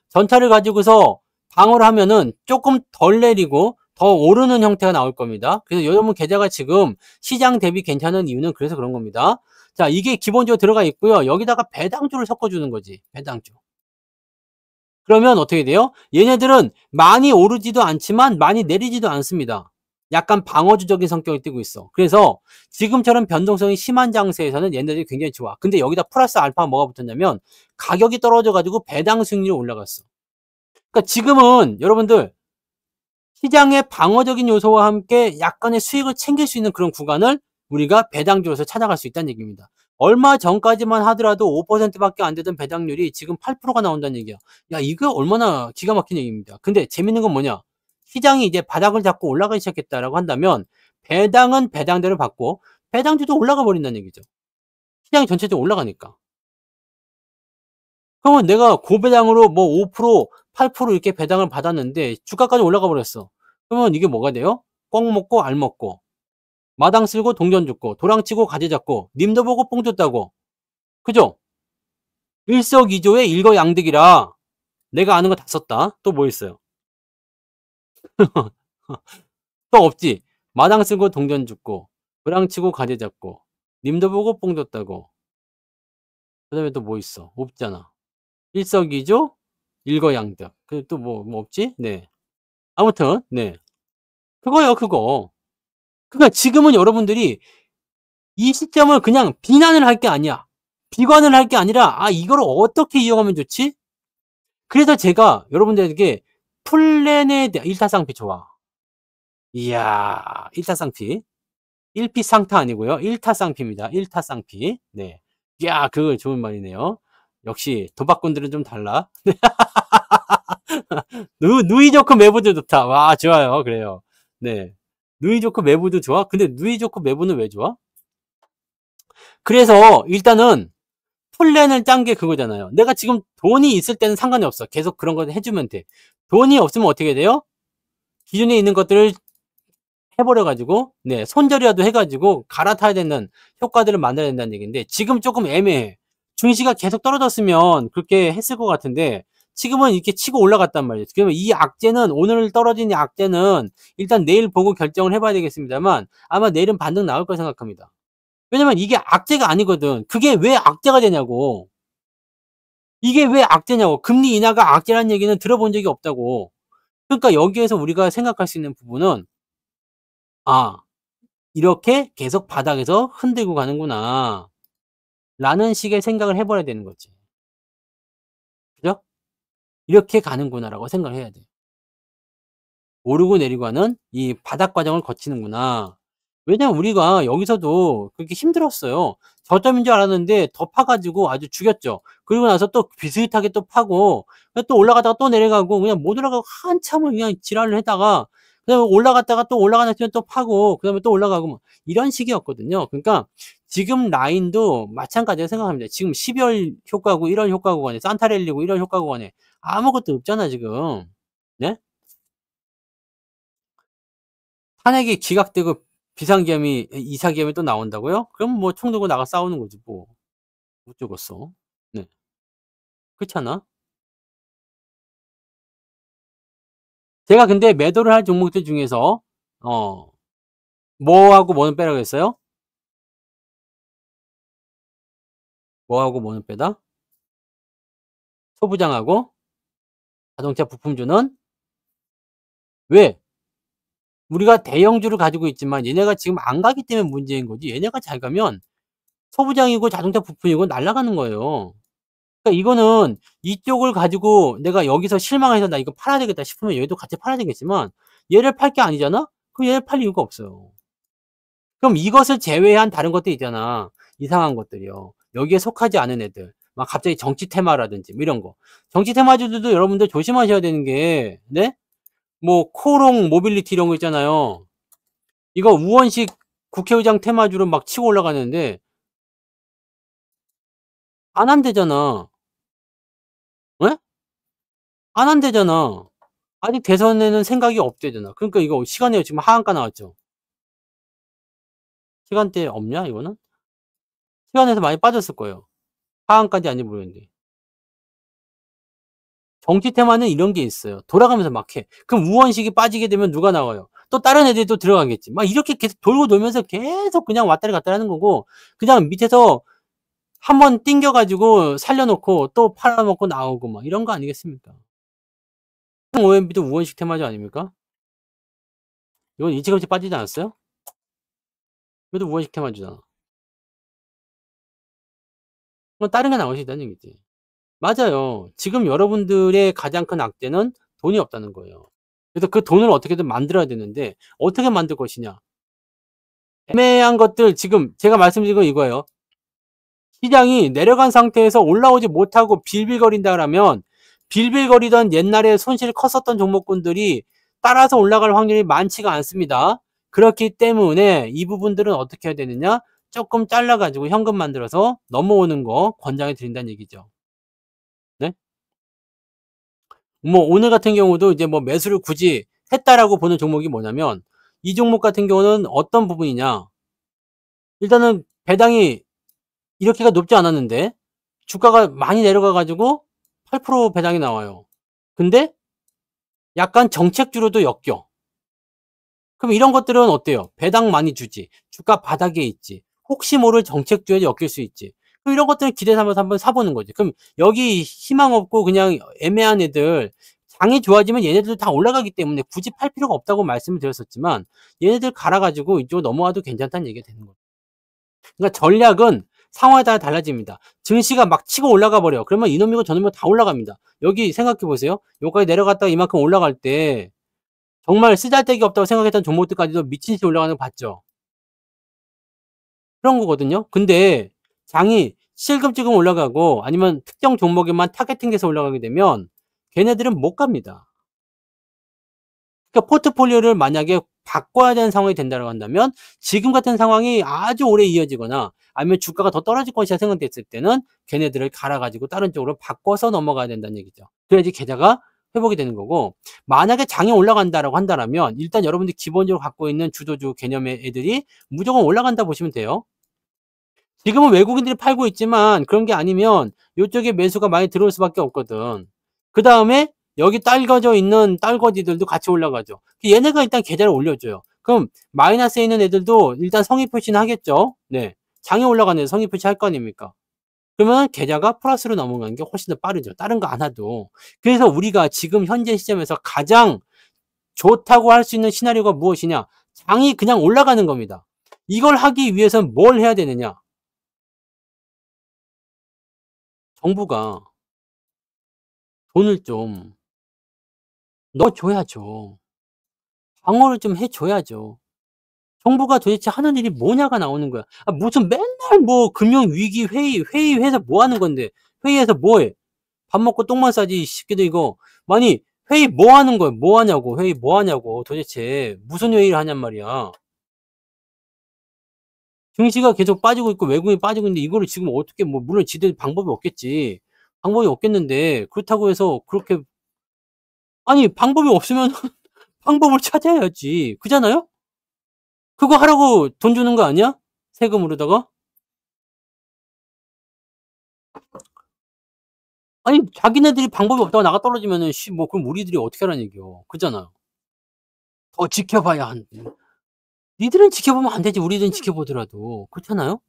전차를 가지고서 방어를 하면은 조금 덜 내리고 더 오르는 형태가 나올 겁니다. 그래서 여러분 계좌가 지금 시장 대비 괜찮은 이유는 그래서 그런 겁니다. 자, 이게 기본적으로 들어가 있고요. 여기다가 배당주를 섞어주는 거지. 배당주. 그러면 어떻게 돼요? 얘네들은 많이 오르지도 않지만 많이 내리지도 않습니다. 약간 방어주적인 성격을 띠고 있어. 그래서 지금처럼 변동성이 심한 장세에서는 얘네들이 굉장히 좋아. 근데 여기다 플러스 알파 뭐가 붙었냐면 가격이 떨어져가지고 배당 수익률이 올라갔어. 그러니까 지금은 여러분들 시장의 방어적인 요소와 함께 약간의 수익을 챙길 수 있는 그런 구간을 우리가 배당주로서 찾아갈 수 있다는 얘기입니다. 얼마 전까지만 하더라도 5% 밖에 안 되던 배당률이 지금 8%가 나온다는 얘기야. 야, 이거 얼마나 기가 막힌 얘기입니다. 근데 재밌는 건 뭐냐? 시장이 이제 바닥을 잡고 올라가기 시작했다라고 한다면 배당은 배당대로 받고 배당주도 올라가 버린다는 얘기죠. 시장이 전체적으로 올라가니까. 그러면 내가 고배당으로 뭐 5%, 8% 이렇게 배당을 받았는데 주가까지 올라가 버렸어. 그러면 이게 뭐가 돼요? 꿩 먹고 알 먹고 마당 쓸고 동전 줍고 도랑치고 가재 잡고 님도 보고 뽕 줬다고. 그죠? 일석이조의 일거양득이라 내가 아는 거 다 썼다. 또 뭐 있어요? 또 없지. 마당 쓸고 동전 줍고 도랑치고 가재 잡고 님도 보고 뽕 줬다고. 그다음에 또 뭐 있어? 없잖아. 일석이조 일거양득. 그 또 뭐 없지? 네. 아무튼 네. 그거예요, 그거. 그러니까 지금은 여러분들이 이 시점을 그냥 비난을 할 게 아니야. 비관을 할 게 아니라 '아 이거를 어떻게 이용하면 좋지?' 그래서 제가 여러분들에게 플랜에 대한 일타쌍피 좋아. 이야 일타쌍피. 일피상타 아니고요. 일타쌍피입니다. 일타쌍피. 네. 이야 그거 좋은 말이네요. 역시 도박꾼들은 좀 달라. 누이 좋고 매부도 좋다. 와 좋아요. 그래요. 네. 누이 좋고 매부도 좋아? 근데 누이 좋고 매부는 왜 좋아? 그래서 일단은 플랜을 짠 게 그거잖아요. 내가 지금 돈이 있을 때는 상관이 없어. 계속 그런 거 해주면 돼. 돈이 없으면 어떻게 돼요? 기존에 있는 것들을 해버려 가지고 네 손절이라도 해 가지고 갈아타야 되는 효과들을 만들어야 된다는 얘기인데 지금 조금 애매해. 증시가 계속 떨어졌으면 그렇게 했을 것 같은데 지금은 이렇게 치고 올라갔단 말이에요. 그러면 이 악재는 오늘 떨어진 이 악재는 일단 내일 보고 결정을 해 봐야 되겠습니다만 아마 내일은 반등 나올 거라 생각합니다. 왜냐면 이게 악재가 아니거든. 그게 왜 악재가 되냐고. 이게 왜 악재냐고. 금리 인하가 악재라는 얘기는 들어본 적이 없다고. 그러니까 여기에서 우리가 생각할 수 있는 부분은 아 이렇게 계속 바닥에서 흔들고 가는구나. 라는 식의 생각을 해 버려야 되는 거지. 그죠? '이렇게 가는구나.'라고 생각을 해야 돼. 오르고 내리고 하는 이 바닥 과정을 거치는구나. 왜냐면 우리가 여기서도 그렇게 힘들었어요. 저점인 줄 알았는데 더 파 가지고 아주 죽였죠. 그리고 나서 또 비슷하게 또 파고 또 올라가다가 또 내려가고 그냥 못 올라가고 한참을 그냥 지랄을 하다가 그다음에 올라갔다가 또 올라가는 틈에 또 파고 그다음에 또 올라가고 뭐 이런 식이었거든요. 그러니까 지금 라인도 마찬가지라고 생각합니다. 지금 12월 효과고 1월 효과 구간에 산타랠리고 1월 효과 구간에 아무것도 없잖아 지금. 네? 탄핵이 기각되고 비상계엄이 이사계엄이 또 나온다고요? 그럼 뭐 총 들고 나가 싸우는 거지 뭐. 어쩌겠어. 네. 그렇잖아. 제가 근데 매도를 할 종목들 중에서 어 뭐하고 뭐는 빼라고 했어요? 뭐하고 뭐는 빼다? 소부장하고 자동차 부품주는 왜? 우리가 대형주를 가지고 있지만 얘네가 지금 안 가기 때문에 문제인 거지 얘네가 잘 가면 소부장이고 자동차 부품이고 날아가는 거예요. 그러니까 이거는 이쪽을 가지고 내가 여기서 실망해서 '나 이거 팔아야 되겠다.' 싶으면 얘도 같이 팔아야 되겠지만 얘를 팔 게 아니잖아? 그럼 얘를 팔 이유가 없어요. 그럼 이것을 제외한 다른 것들 있잖아. 이상한 것들이요. 여기에 속하지 않은 애들. 막 갑자기 정치 테마라든지 뭐 이런 거. 정치 테마주들도 여러분들 조심하셔야 되는 게 네? 뭐 코롱 모빌리티 이런 거 있잖아요. 이거 우원식 국회의장 테마주로 막 치고 올라가는데 안 한대잖아. 예? 안 한대잖아. 아직 대선에는 생각이 없대잖아. 그러니까 이거 시간에 지금 하한가 나왔죠. 시간대 없냐 이거는? 시간에서 많이 빠졌을 거예요. 하한까지 아닌지 모르겠는데. 정치 테마는 이런 게 있어요. 돌아가면서 막 해. 그럼 우원식이 빠지게 되면 누가 나와요? 또 다른 애들이 또 들어가겠지. 막 이렇게 계속 돌고 돌면서 계속 그냥 왔다리 갔다리 하는 거고 그냥 밑에서 한번 띵겨 가지고 살려 놓고 또 팔아먹고 나오고 막 이런 거 아니겠습니까? OMB도 우원식 테마주 아닙니까? 이건 일찌감치 빠지지 않았어요? 이것도 우원식 테마주잖아. 그럼 다른 게 나올 수 있다는 얘기지. 맞아요. 지금 여러분들의 가장 큰 악재는 돈이 없다는 거예요. 그래서 그 돈을 어떻게든 만들어야 되는데 어떻게 만들 것이냐. 애매한 것들 지금 제가 말씀드린 건 이거예요. 시장이 내려간 상태에서 올라오지 못하고 빌빌거린다 그러면 빌빌거리던 옛날에 손실이 컸었던 종목군들이 따라서 올라갈 확률이 많지가 않습니다. 그렇기 때문에 이 부분들은 어떻게 해야 되느냐? 조금 잘라 가지고 현금 만들어서 넘어오는 거 권장해 드린다는 얘기죠. 네? 뭐 오늘 같은 경우도 이제 뭐 매수를 굳이 했다라고 보는 종목이 뭐냐면 이 종목 같은 경우는 어떤 부분이냐? 일단은 배당이 이렇게가 높지 않았는데 주가가 많이 내려가 가지고 8% 배당이 나와요. 근데 약간 정책주로도 엮여. 그럼 이런 것들은 어때요? 배당 많이 주지. 주가 바닥에 있지. 혹시 모를 정책주에 엮일 수 있지. 그럼 이런 것들은 기대 삼아서 한번 사보는 거지. 그럼 여기 희망 없고 그냥 애매한 애들 장이 좋아지면 얘네들도 다 올라가기 때문에 굳이 팔 필요가 없다고 말씀을 드렸었지만 얘네들 갈아가지고 이쪽으로 넘어와도 괜찮다는 얘기가 되는 거예요. 그러니까 전략은 상황에 따라 달라집니다. 증시가 막 치고 올라가 버려. 그러면 이놈이고 저놈이고 다 올라갑니다. 여기 생각해 보세요. 여기까지 내려갔다가 이만큼 올라갈 때 정말 쓰잘데기 없다고 생각했던 종목들까지도 미친 듯이 올라가는 거 봤죠. 그런 거거든요. 근데 장이 실금지금 올라가고 아니면 특정 종목에만 타겟팅돼서 올라가게 되면 걔네들은 못 갑니다. 그러니까 포트폴리오를 만약에 바꿔야 되는 상황이 된다고 한다면 지금 같은 상황이 아주 오래 이어지거나 아니면 주가가 더 떨어질 것이라 생각됐을 때는 걔네들을 갈아가지고 다른 쪽으로 바꿔서 넘어가야 된다는 얘기죠. 그래야지 계좌가 회복이 되는 거고 만약에 장이 올라간다라고 한다면 일단 여러분들이 기본적으로 갖고 있는 주도주 개념의 애들이 무조건 올라간다 보시면 돼요. 지금은 외국인들이 팔고 있지만 그런 게 아니면 이쪽에 매수가 많이 들어올 수밖에 없거든. 그 다음에 여기 딸겨져 있는 딸거지들도 같이 올라가죠. 얘네가 일단 계좌를 올려줘요. 그럼 마이너스에 있는 애들도 일단 성의 표시는 하겠죠. 네. 장이 올라가는 애들 성의 표시 할 거 아닙니까? 그러면 계좌가 플러스로 넘어가는 게 훨씬 더 빠르죠. 다른 거 안 하도. 그래서 우리가 지금 현재 시점에서 가장 좋다고 할 수 있는 시나리오가 무엇이냐? 장이 그냥 올라가는 겁니다. 이걸 하기 위해서는 뭘 해야 되느냐? 정부가 돈을 좀 넣어줘야죠. 방어를 좀 해줘야죠. 정부가 도대체 하는 일이 뭐냐가 나오는 거야. 아, 무슨 맨날 뭐 금융위기 회의해서 뭐 하는 건데, 회의해서 뭐 해? 밥 먹고 똥만 싸지, 이 새끼들 이거. 아니, 회의 뭐 하는 거야? 뭐 하냐고, 회의 뭐 하냐고, 도대체. 무슨 회의를 하냔 말이야. 증시가 계속 빠지고 있고 외국인이 빠지고 있는데 이거를 지금 어떻게 뭐 물론 지들 방법이 없겠지. 방법이 없겠는데 그렇다고 해서 그렇게 아니 방법이 없으면 방법을 찾아야지. 그잖아요? 그거 하라고 돈 주는 거 아니야? 세금으로다가? 아니 자기네들이 방법이 없다고 나가 떨어지면은 씨 뭐 그럼 우리들이 어떻게 하라는 얘기요. 그잖아요. 더 지켜봐야 한대. 니들은 지켜보면 안 되지. 우리들은 지켜보더라도. 그렇잖아요?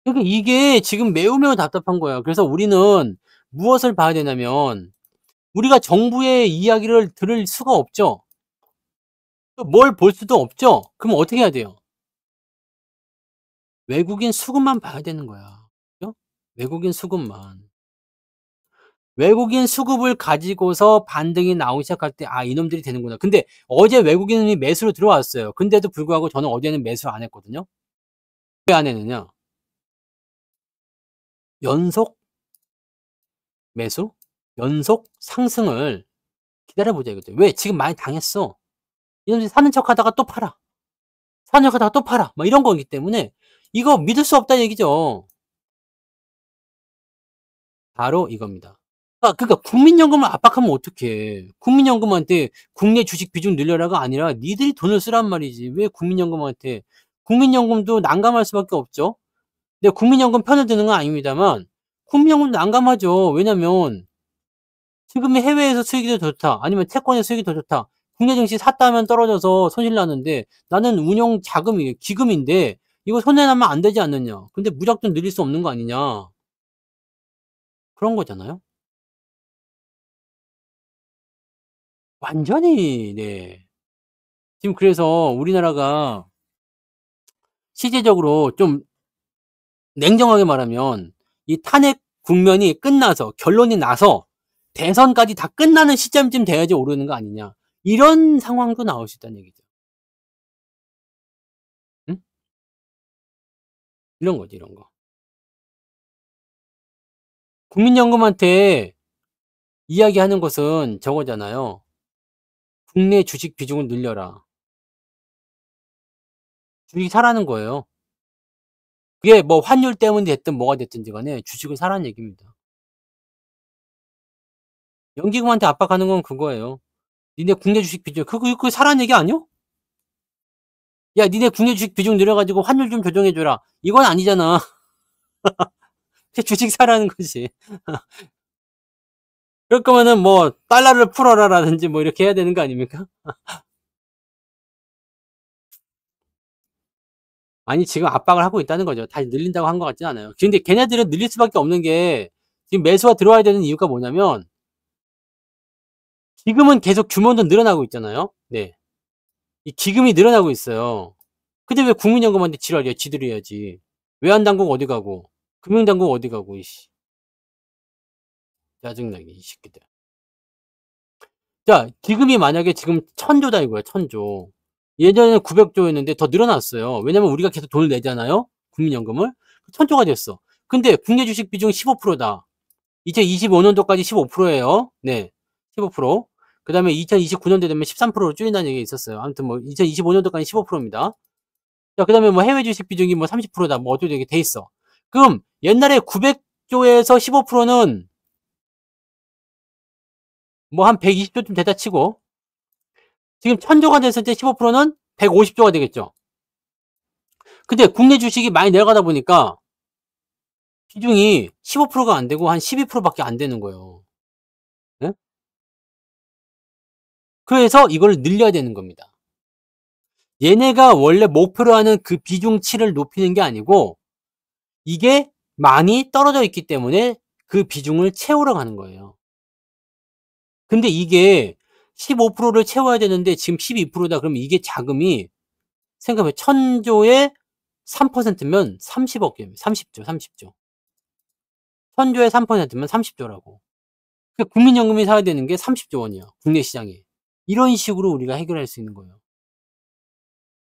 그러니까 이게 지금 매우 답답한 거야. 그래서 우리는 무엇을 봐야 되냐면 우리가 정부의 이야기를 들을 수가 없죠. 뭘 볼 수도 없죠. 그럼 어떻게 해야 돼요? 외국인 수급만 봐야 되는 거야. 그죠? 외국인 수급만. 외국인 수급을 가지고서 반등이 나오기 시작할 때 '아 이놈들이 되는구나.' 근데 어제 외국인이 매수로 들어왔어요. 근데도 불구하고 저는 어제는 매수를 안 했거든요. 왜 안 했느냐? 연속 매수, 연속 상승을 기다려 보자 이거죠. 왜? 지금 많이 당했어. 이놈들이 사는 척하다가 또 팔아. 사는 척하다가 또 팔아. 막 이런 거기 때문에 이거 믿을 수 없다는 얘기죠. 바로 이겁니다. 그러니까 국민연금을 압박하면 어떡해. 국민연금한테 국내 주식 비중 늘려라가 아니라 니들이 돈을 쓰란 말이지. 왜 국민연금한테. 국민연금도 난감할 수밖에 없죠. 근데 국민연금 편을 드는 건 아닙니다만 국민연금도 난감하죠. 왜냐면 지금의 해외에서 수익이 더 좋다. 아니면 채권의 수익이 더 좋다. 국내 증시 샀다 하면 떨어져서 손실 나는데 나는 운용 자금이 기금인데 이거 손해 나면 안 되지 않느냐. 근데 무작정 늘릴 수 없는 거 아니냐. 그런 거잖아요. 완전히 네. 지금 그래서 우리나라가 실제적으로 좀 냉정하게 말하면 이 탄핵 국면이 끝나서 결론이 나서 대선까지 다 끝나는 시점쯤 돼야지 오르는 거 아니냐. 이런 상황도 나올 수 있다는 얘기죠. 응? 이런 거지, 이런 거. 국민연금한테 이야기하는 것은 저거잖아요. 국내 주식 비중을 늘려라. 주식이 사라는 거예요. 그게 뭐 환율 때문이 됐든 뭐가 됐든지 간에 주식을 사라는 얘기입니다. 연기금한테 압박하는 건 그거예요. 니네 국내 주식 비중, 그거 사라는 얘기 아니야? 야, 니네 국내 주식 비중 늘려가지고 환율 좀 조정해줘라. 이건 아니잖아. 주식 사라는 거지. 그럴 거면은 뭐, 달러를 풀어라라든지 뭐 이렇게 해야 되는 거 아닙니까? 아니, 지금 압박을 하고 있다는 거죠. 다시 늘린다고 한 것 같진 않아요. 근데 걔네들은 늘릴 수밖에 없는 게, 지금 매수가 들어와야 되는 이유가 뭐냐면, 지금은 계속 규모도 늘어나고 있잖아요. 네. 이 기금이 늘어나고 있어요. 근데 왜 국민연금한테 지랄이야? 지들이 해야지. 외환당국 어디 가고, 금융당국 어디 가고, 이씨. 짜증나게, 이 새끼들. 자, 기금이 만약에 지금 1000조다 이거야, 1000조. 예전에는 900조였는데 더 늘어났어요. 왜냐면 우리가 계속 돈을 내잖아요? 국민연금을. 1000조가 됐어. 근데 국내 주식 비중이 15%다. 2025년도까지 15%예요. 네. 15%. 그 다음에 2029년도 되면 13%로 줄인다는 얘기가 있었어요. 아무튼 뭐 2025년도까지 15%입니다. 자, 그 다음에 뭐 해외 주식 비중이 뭐 30%다. 뭐 어쩌고 이렇게 돼 있어. 그럼 옛날에 900조에서 15%는 뭐 한 120조쯤 되다 치고 지금 1000조가 됐을 때 15%는 150조가 되겠죠. 근데 국내 주식이 많이 내려가다 보니까 비중이 15%가 안 되고 한 12%밖에 안 되는 거예요. 네? 그래서 이걸 늘려야 되는 겁니다. 얘네가 원래 목표로 하는 그 비중치를 높이는 게 아니고 이게 많이 떨어져 있기 때문에 그 비중을 채우러 가는 거예요. 근데 이게 15%를 채워야 되는데 지금 12%다. 그러면 이게 자금이 생각해 1000조에 3%면 30억이에요. 30조, 30조. 1000조에 3%면 30조라고. 국민연금이 사야 되는 게 30조 원이야. 국내 시장에. 이런 식으로 우리가 해결할 수 있는 거예요.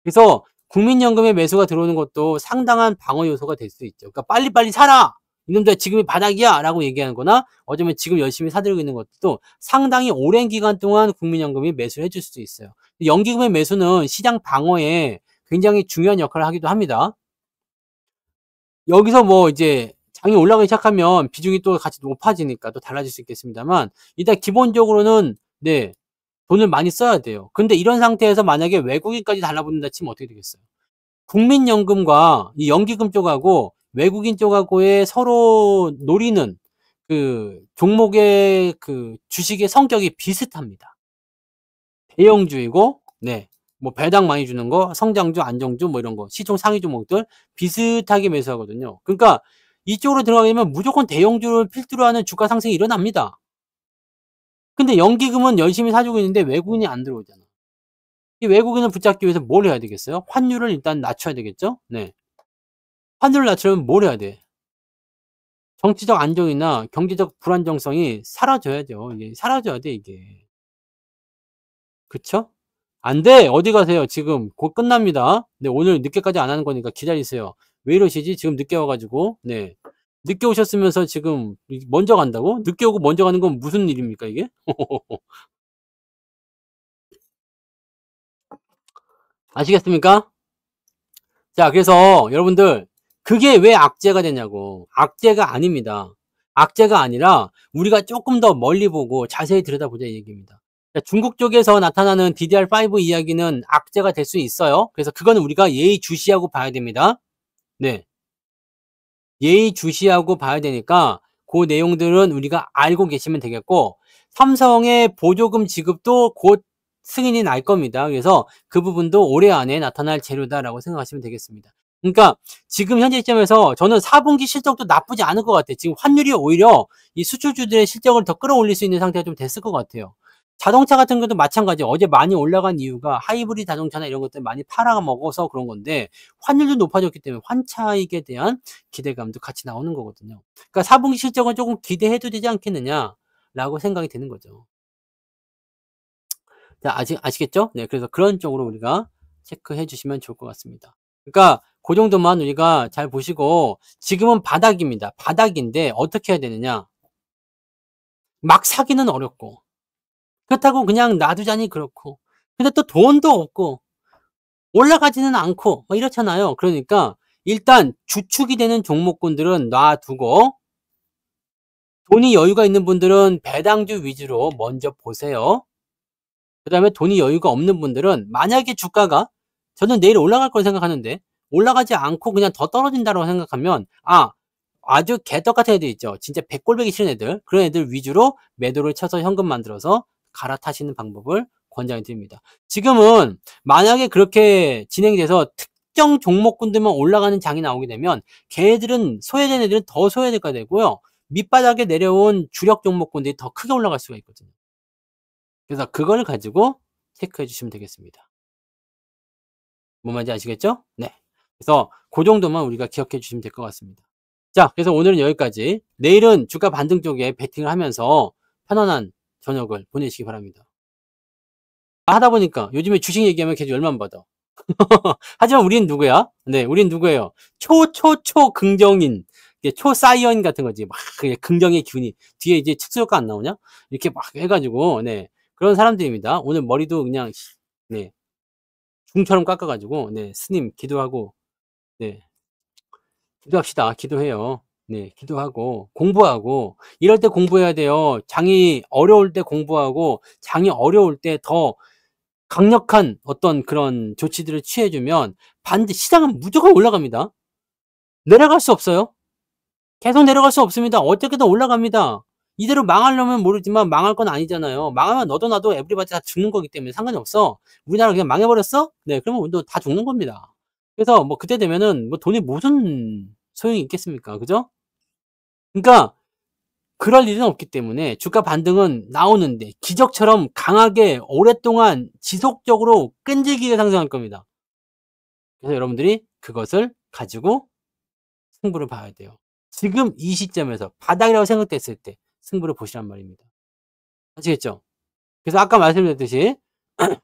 그래서 국민연금의 매수가 들어오는 것도 상당한 방어 요소가 될 수 있죠. 그러니까 빨리빨리 사라! 이놈들 지금이 바닥이야! 라고 얘기하는 거나 어쩌면 지금 열심히 사들고 있는 것도 상당히 오랜 기간 동안 국민연금이 매수를 해줄 수도 있어요. 연기금의 매수는 시장 방어에 굉장히 중요한 역할을 하기도 합니다. 여기서 뭐 이제 장이 올라가기 시작하면 비중이 또 같이 높아지니까 또 달라질 수 있겠습니다만 일단 기본적으로는 네, 돈을 많이 써야 돼요. 근데 이런 상태에서 만약에 외국인까지 달라붙는다 치면 어떻게 되겠어요? 국민연금과 이 연기금 쪽하고 외국인 쪽하고의 서로 노리는 그 종목의 그 주식의 성격이 비슷합니다. 대형주이고, 네. 뭐 배당 많이 주는 거, 성장주, 안정주 뭐 이런 거, 시총 상위 종목들 비슷하게 매수하거든요. 그러니까 이쪽으로 들어가게 되면 무조건 대형주를 필두로 하는 주가 상승이 일어납니다. 근데 연기금은 열심히 사주고 있는데 외국인이 안 들어오잖아. 이 외국인을 붙잡기 위해서 뭘 해야 되겠어요? 환율을 일단 낮춰야 되겠죠? 네. 환율을 낮추려면 뭘 해야 돼? 정치적 안정이나 경제적 불안정성이 사라져야죠. 이게 사라져야 돼, 이게. 그쵸? 안 돼! 어디 가세요? 지금 곧 끝납니다. 네, 오늘 늦게까지 안 하는 거니까 기다리세요. 왜 이러시지? 지금 늦게 와가지고. 네. 늦게 오셨으면서 지금 먼저 간다고? 늦게 오고 먼저 가는 건 무슨 일입니까, 이게? 아시겠습니까? 자, 그래서 여러분들, 그게 왜 악재가 되냐고. 악재가 아닙니다. 악재가 아니라 우리가 조금 더 멀리 보고 자세히 들여다보자 이 얘기입니다. 자, 중국 쪽에서 나타나는 DDR5 이야기는 악재가 될 수 있어요. 그래서 그거는 우리가 예의주시하고 봐야 됩니다. 네. 예의주시하고 봐야 되니까 그 내용들은 우리가 알고 계시면 되겠고 삼성의 보조금 지급도 곧 승인이 날 겁니다. 그래서 그 부분도 올해 안에 나타날 재료다라고 생각하시면 되겠습니다. 그러니까 지금 현재 시점에서 저는 4분기 실적도 나쁘지 않을 것 같아요. 지금 환율이 오히려 이 수출주들의 실적을 더 끌어올릴 수 있는 상태가 좀 됐을 것 같아요. 자동차 같은 것도 마찬가지. 어제 많이 올라간 이유가 하이브리드 자동차나 이런 것들 많이 팔아먹어서 그런 건데 환율도 높아졌기 때문에 환차익에 대한 기대감도 같이 나오는 거거든요. 그러니까 4분기 실적은 조금 기대해도 되지 않겠느냐라고 생각이 되는 거죠. 자, 아시겠죠? 네, 그래서 그런 쪽으로 우리가 체크해 주시면 좋을 것 같습니다. 그러니까 그 정도만 우리가 잘 보시고 지금은 바닥입니다. 바닥인데 어떻게 해야 되느냐? 막 사기는 어렵고 그렇다고 그냥 놔두자니 그렇고 근데 또 돈도 없고 올라가지는 않고 뭐 이렇잖아요. 그러니까 일단 주축이 되는 종목군들은 놔두고 돈이 여유가 있는 분들은 배당주 위주로 먼저 보세요. 그 다음에 돈이 여유가 없는 분들은 만약에 주가가 저는 내일 올라갈 거라 생각하는데 올라가지 않고 그냥 더 떨어진다고 생각하면 아주 개떡 같은 애들 있죠. 진짜 백골배기 싫은 애들 그런 애들 위주로 매도를 쳐서 현금 만들어서 갈아타시는 방법을 권장해 드립니다. 지금은 만약에 그렇게 진행돼서 특정 종목군들만 올라가는 장이 나오게 되면 걔네들은 소외된 애들은 더 소외가 되고요. 밑바닥에 내려온 주력 종목군들이 더 크게 올라갈 수가 있거든요. 그래서 그걸 가지고 체크해 주시면 되겠습니다. 뭔 말인지 아시겠죠? 네. 그래서 그 정도만 우리가 기억해 주시면 될 것 같습니다. 자, 그래서 오늘은 여기까지. 내일은 주가 반등 쪽에 베팅을 하면서 편안한 저녁을 보내시기 바랍니다. 하다 보니까 요즘에 주식 얘기하면 계속 열만 받아. 하지만 우리는 누구야? 네, 우리는 누구예요? 긍정인. 초사이언 같은 거지. 막 긍정의 기운이 뒤에 이제 특수효과 안 나오냐? 이렇게 막 해가지고 네 그런 사람들입니다. 오늘 머리도 그냥 네 중처럼 깎아가지고 네 스님 기도하고 네 기도합시다. 기도해요. 네 기도하고 공부하고 이럴 때 공부해야 돼요. 장이 어려울 때 공부하고 장이 어려울 때 더 강력한 어떤 그런 조치들을 취해주면 반드시 시장은 무조건 올라갑니다. 내려갈 수 없어요. 계속 내려갈 수 없습니다. 어떻게든 올라갑니다. 이대로 망하려면 모르지만 망할 건 아니잖아요. 망하면 너도 나도 에브리바디 다 죽는 거기 때문에 상관이 없어. 우리나라 그냥 망해버렸어? 네, 그러면 우리도 다 죽는 겁니다. 그래서 뭐 그때 되면은 뭐 돈이 무슨 소용이 있겠습니까? 그죠? 그러니까 그럴 일은 없기 때문에 주가 반등은 나오는데 기적처럼 강하게 오랫동안 지속적으로 끈질기게 상승할 겁니다. 그래서 여러분들이 그것을 가지고 승부를 봐야 돼요. 지금 이 시점에서 바닥이라고 생각됐을 때 승부를 보시란 말입니다. 아시겠죠? 그래서 아까 말씀드렸듯이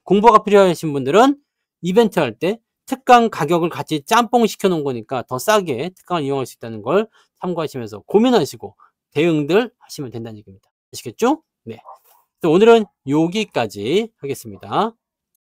공부가 필요하신 분들은 이벤트 할 때 특강 가격을 같이 짬뽕 시켜 놓은 거니까 더 싸게 특강을 이용할 수 있다는 걸 참고하시면서 고민하시고 대응들 하시면 된다는 얘기입니다. 아시겠죠? 네. 오늘은 여기까지 하겠습니다.